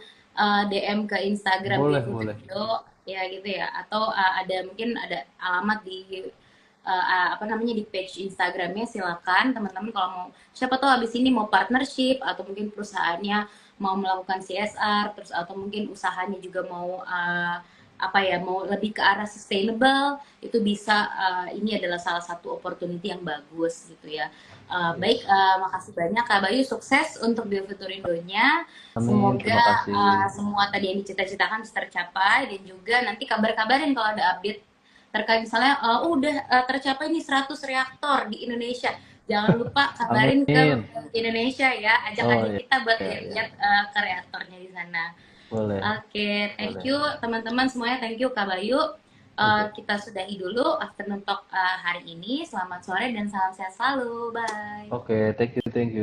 DM ke Instagram Bio Boleh boleh. Futurindo ya gitu ya atau ada mungkin ada alamat di apa namanya di page Instagramnya silakan teman-teman kalau mau siapa tahu abis ini mau partnership atau mungkin perusahaannya mau melakukan CSR terus atau mungkin usahanya juga mau apa ya mau lebih ke arah sustainable itu bisa ini adalah salah satu opportunity yang bagus gitu ya. Baik, Yes. makasih banyak Kak Bayu, sukses untuk Biofuturindonya. Amin. Semoga Terima kasih. semua tadi yang dicita-citakan bisa tercapai dan juga nanti kabar-kabarin kalau ada update terkait misalnya udah tercapai nih 100 reaktor di Indonesia. Jangan lupa kabarin ke Amin. Indonesia ya, ajak Oh aja ya kita buat ya ya. lihat-lihat ke reaktornya di sana. Boleh, Oke, thank boleh. you teman-teman semuanya, thank you Kak Bayu. Oke. Kita sudahi dulu afternoon talk hari ini. Selamat sore dan salam sehat selalu. Bye. Oke, thank you, thank you.